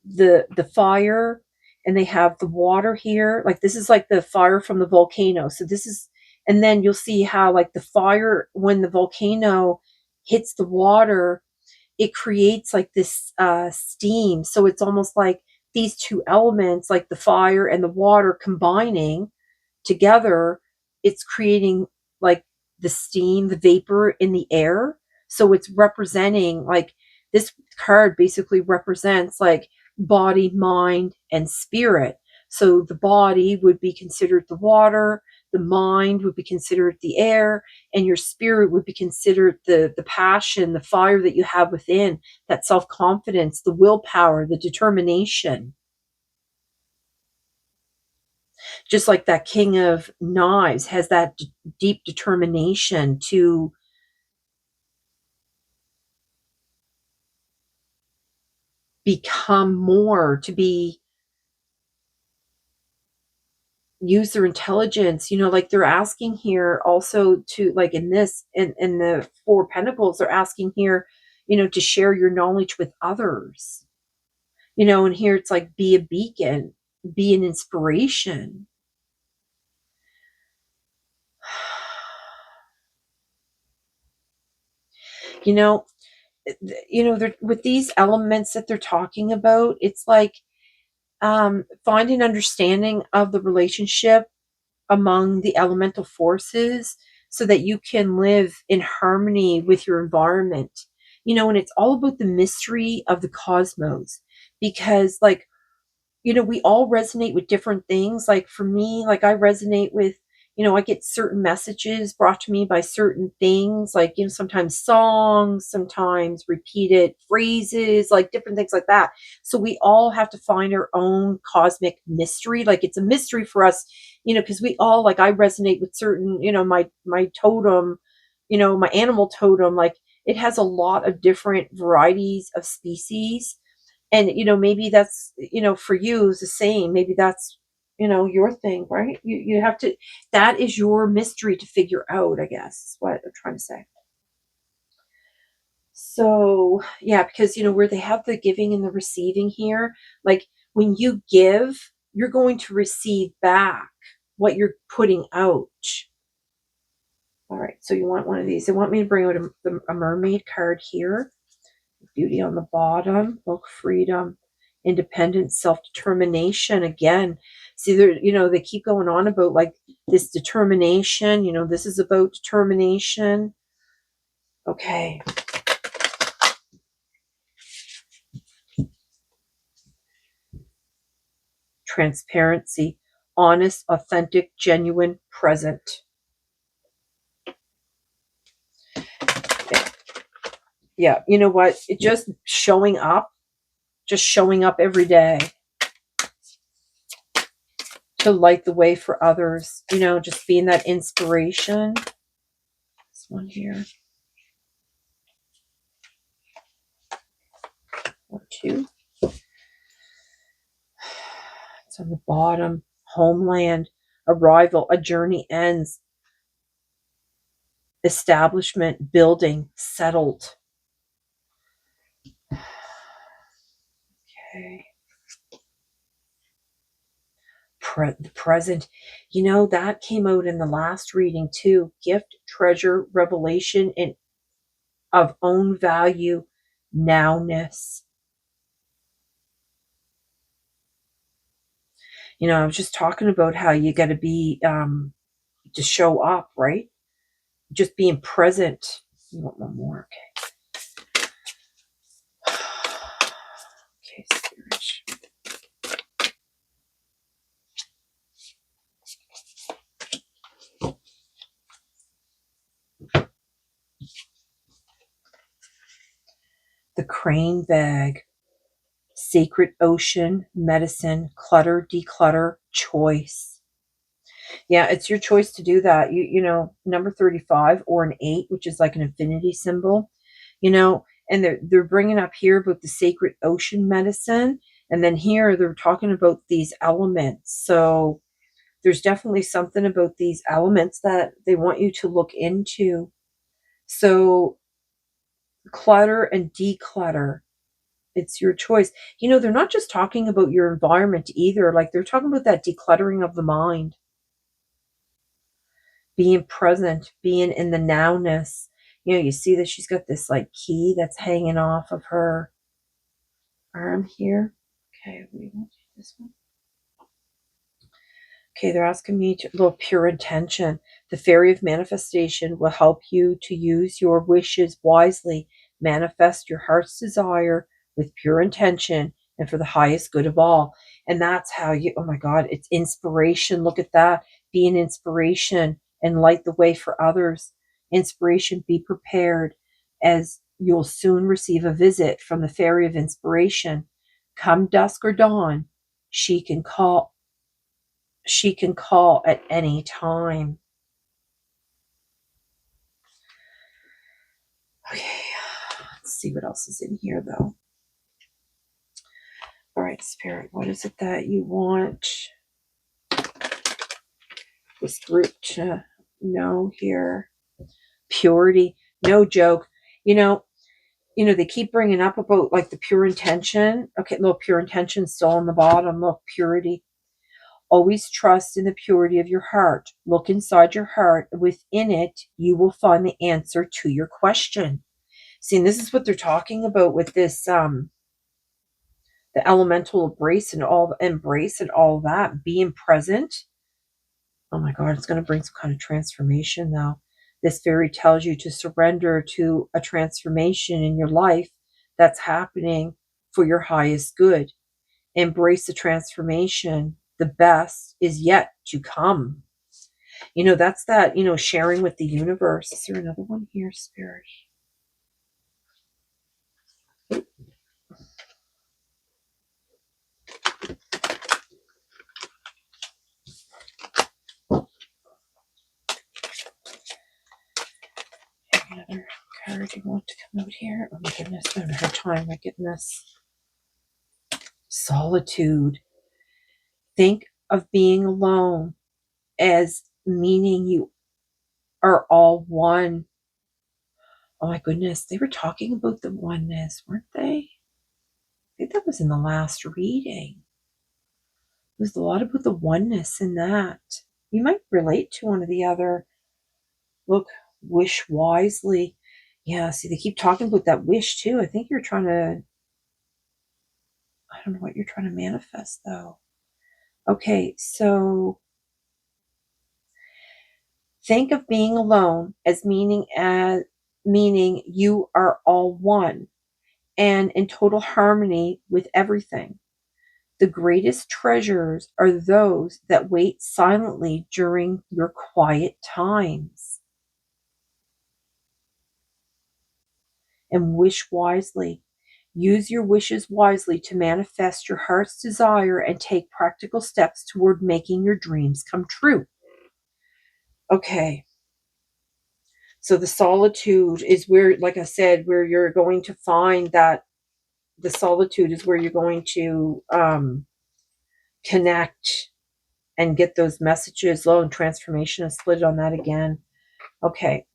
the fire, and they have the water here. Like this is like the fire from the volcano. So this is, and then you'll see how like the fire, when the volcano hits the water, it creates like this steam. So it's almost like these two elements, like the fire and the water combining together, it's creating like the steam, the vapor in the air. So it's representing like, this card basically represents like body, mind, and spirit. So the body would be considered the water, the mind would be considered the air, and your spirit would be considered the passion, the fire that you have within, that self-confidence, the willpower, the determination. Just like that King of Knives has that deep determination to become more, to be, use their intelligence, like they're asking here also to, like in this, in the Four of Pentacles, they're asking here, to share your knowledge with others, and here it's like, be a beacon, be an inspiration. you know with these elements that they're talking about, it's like, find an understanding of the relationship among the elemental forces, so that you can live in harmony with your environment. And it's all about the mystery of the cosmos, because like, we all resonate with different things. Like for me, like I resonate with, I get certain messages brought to me by certain things, like, sometimes songs, sometimes repeated phrases, like different things like that. So we all have to find our own cosmic mystery. Like it's a mystery for us, because we all, like I resonate with certain, my totem, my animal totem, like it has a lot of different varieties of species. And maybe that's, for you is the same. Maybe that's, your thing, right? You have to, that is your mystery to figure out, I guess is what I'm trying to say. So yeah, because where they have the giving and the receiving here, like when you give, you're going to receive back what you're putting out. All right, so you want one of these. They want me to bring out a mermaid card here. Beauty on the bottom, book freedom, independence, self-determination. Again, see, they keep going on about like this determination, this is about determination. Okay. Transparency, honest, authentic, genuine, present. Yeah, you know what? It just showing up, every day to light the way for others, just being that inspiration. This one here. Or two. It's on the bottom. Homeland, arrival, a journey ends. Establishment, building, settled. Okay. The present. That came out in the last reading too. Gift, treasure, revelation, and of own value, nowness. I was just talking about how you got to be, to show up, right? Just being present. You want one more? Okay. Okay, spirit. the crane bag, sacred ocean, medicine, clutter, declutter, choice. Yeah, it's your choice to do that. Number 35 or an 8, which is like an infinity symbol, and they're bringing up here about the sacred ocean medicine, and then here they're talking about these elements. So there's definitely something about these elements that they want you to look into. So clutter and declutter, it's your choice. They're not just talking about your environment either. Like, they're talking about that decluttering of the mind, being present, being in the nowness. You see that she's got this like key that's hanging off of her arm here. Okay, we won't do this one. Okay, they're asking me to little pure intention. The fairy of manifestation will help you to use your wishes wisely, manifest your heart's desire with pure intention and for the highest good of all. And that's how oh my God, it's inspiration. Look at that. Be an inspiration and light the way for others. Inspiration, be prepared, as you'll soon receive a visit from the fairy of inspiration. Come dusk or dawn, she can call at any time. Okay, let's see what else is in here though. All right, Spirit, what is it that you want this group to know here? Purity, no joke. They keep bringing up about like the pure intention. Okay, little pure intention still on the bottom. Look, purity. Always trust in the purity of your heart. Look inside your heart. Within it, you will find the answer to your question. See, and this is what they're talking about with this, the elemental embrace and all that, being present. Oh my God, it's going to bring some kind of transformation though. This fairy tells you to surrender to a transformation in your life that's happening for your highest good. Embrace the transformation. The best is yet to come. That's that, sharing with the universe. Is there another one here, Spirit? Another card you want to come out here? Oh my goodness, I don't have time. My goodness. Solitude. Think of being alone as meaning you are all one. Oh my goodness, they were talking about the oneness, weren't they? I think that was in the last reading. There's a lot about the oneness in that. You might relate to one or the other. Look, wish wisely. Yeah, see, they keep talking about that wish too. I think you're trying to, I don't know what you're trying to manifest though. Okay, so think of being alone as meaning you are all one and in total harmony with everything. The greatest treasures are those that wait silently during your quiet times. And wish wisely. Use your wishes wisely to manifest your heart's desire and take practical steps toward making your dreams come true. Okay. So the solitude is where, like I said, where you're going to find that the solitude is where you're going to connect and get those messages. Low and transformation is split on that again. Okay.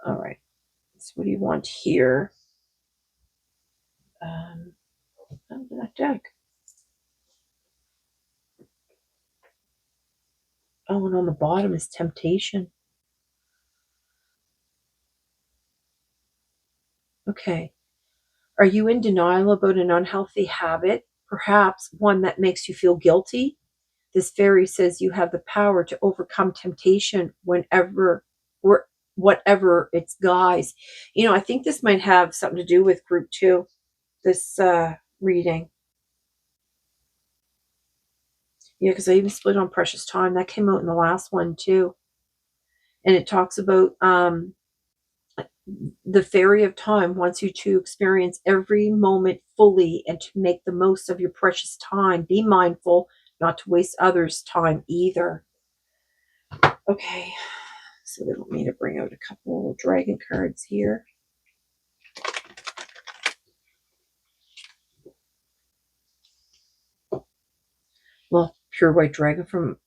All right. So what do you want here? That deck. Oh, and on the bottom is temptation. Okay. Are you in denial about an unhealthy habit? Perhaps one that makes you feel guilty? This fairy says you have the power to overcome temptation whenever or whatever its guise. I think this might have something to do with group 2, this reading. Yeah, because I even split on precious time. That came out in the last one too. And it talks about The fairy of time wants you to experience every moment fully and to make the most of your precious time. Be mindful not to waste others' time either. Okay, so they want me to bring out a couple of dragon cards here. Well, pure white dragon from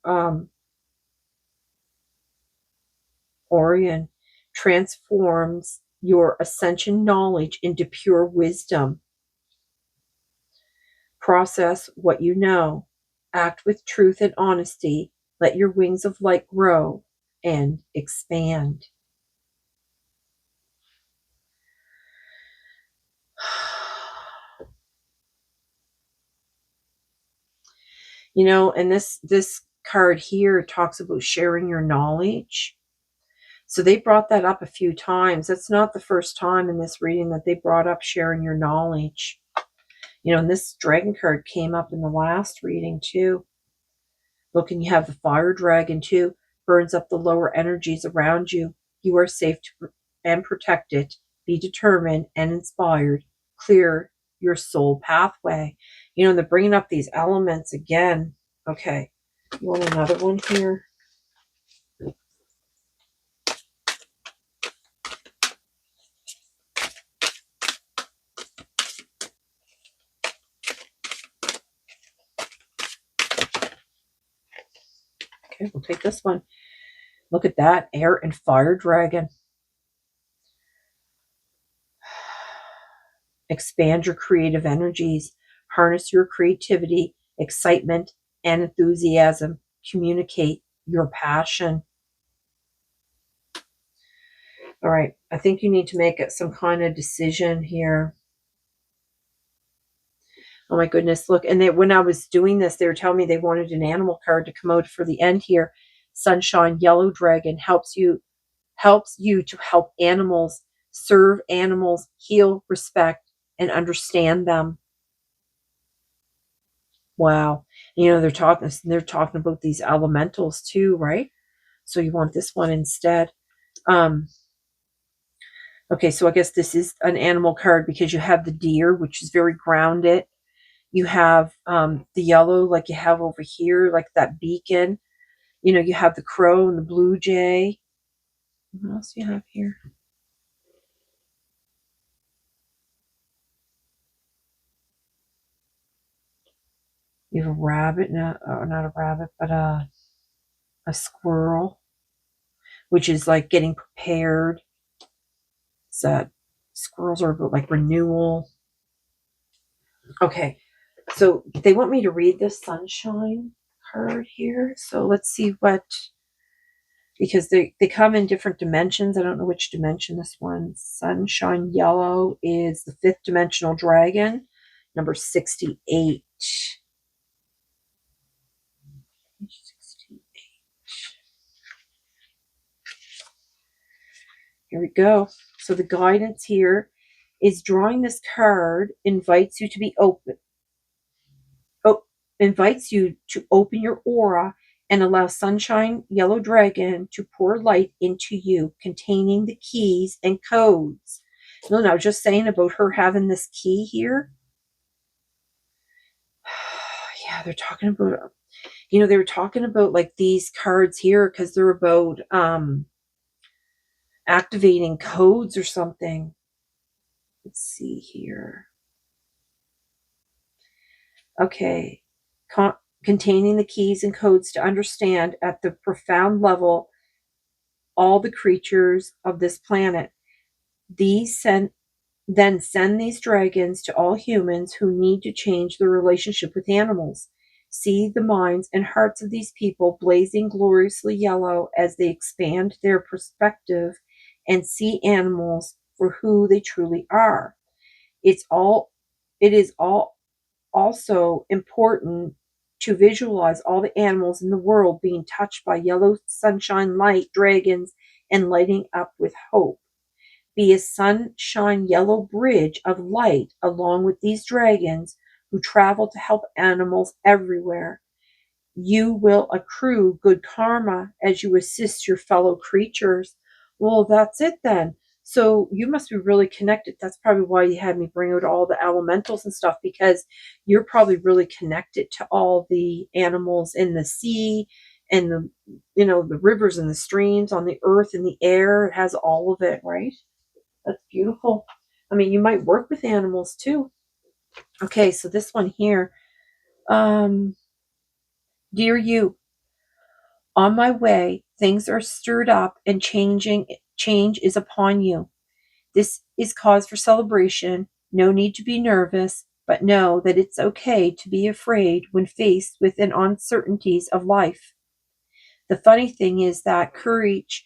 Orion transforms your ascension knowledge into pure wisdom. Process what you know. Act with truth and honesty. Let your wings of light grow and expand. You know, and this card here talks about sharing your knowledge. So they brought that up a few times. That's not the first time in this reading that they brought up sharing your knowledge. You know, and this dragon card came up in the last reading too. Look, and you have the fire dragon too. Burns up the lower energies around you. You are safe and protected. Be determined and inspired. Clear your soul pathway. You know, and they're bringing up these elements again. Okay, you want another one here? Okay, we'll take this one. Look at that, air and fire dragon. Expand your creative energies. Harness your creativity, excitement, and enthusiasm. Communicate your passion. All right, I think you need to make some kind of decision here. Oh my goodness, look, and when I was doing this, they were telling me they wanted an animal card to come out for the end here. Sunshine Yellow Dragon helps you to help animals, serve animals, heal, respect, and understand them. Wow. You know, they're talking about these elementals too, right? So you want this one instead. Okay, so I guess this is an animal card because you have the deer, which is very grounded. You have the yellow, like you have over here, like that beacon. You know, you have the crow and the blue jay. What else do you have here? You have a rabbit, not a rabbit, but a squirrel, which is like getting prepared. So squirrels are about like renewal. Okay, so they want me to read the sunshine card here. So let's see what, because they come in different dimensions. I don't know which dimension this one. Sunshine yellow is the 5th dimensional dragon, number 68. 68. Here we go. So the guidance here is drawing this card invites you to be open. Invites you to open your aura and allow Sunshine Yellow Dragon to pour light into you, containing the keys and codes. No, I was just saying about her having this key here. Yeah, they're talking about, you know, they were talking about like these cards here because they're about activating codes or something. Let's see here. Okay. Containing the keys and codes to understand at the profound level all the creatures of this planet. Then send these dragons to all humans who need to change their relationship with animals. See the minds and hearts of these people blazing gloriously yellow as they expand their perspective and see animals for who they truly are. It is all also important to visualize all the animals in the world being touched by yellow sunshine light dragons and lighting up with hope. Be a sunshine yellow bridge of light along with these dragons who travel to help animals everywhere. You will accrue good karma as you assist your fellow creatures. Well, that's it then. So you must be really connected. That's probably why you had me bring out all the elementals and stuff, because you're probably really connected to all the animals in the sea and the rivers and the streams on the earth and the air. It has all of it, right? That's beautiful. I mean, you might work with animals too. Okay, so this one here. Um, Dear you, on my way, things are stirred up and change is upon you. This is cause for celebration. No need to be nervous, but know that it's okay to be afraid when faced with the uncertainties of life. The funny thing is that courage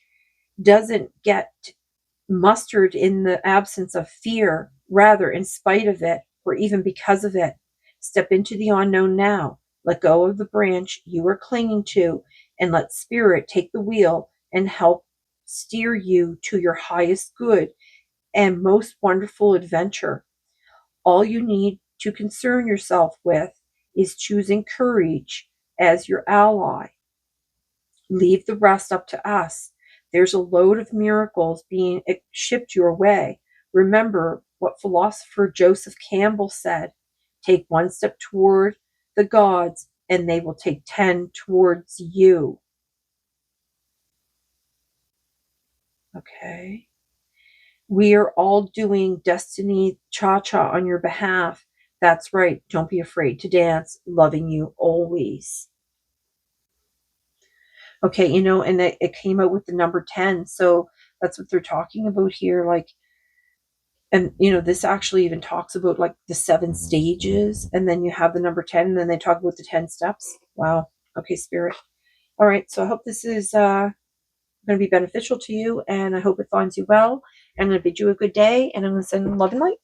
doesn't get mustered in the absence of fear, rather, in spite of it, or even because of it. Step into the unknown now. Let go of the branch you are clinging to, and let spirit take the wheel and help steer you to your highest good and most wonderful adventure. All you need to concern yourself with is choosing courage as your ally. Leave the rest up to us. There's a load of miracles being shipped your way. Remember what philosopher Joseph Campbell said: take one step toward the gods, and they will take 10 towards you. Okay. We are all doing Destiny Cha Cha on your behalf. That's right. Don't be afraid to dance. Loving you always. Okay, and it came out with the number 10. So that's what they're talking about here. Like, and this actually even talks about like the 7 stages, and then you have the number 10, and then they talk about the 10 steps. Wow. Okay, spirit. All right. So I hope this is going to be beneficial to you, and I hope it finds you well. And I'm going to bid you a good day, and I'm going to send love and light.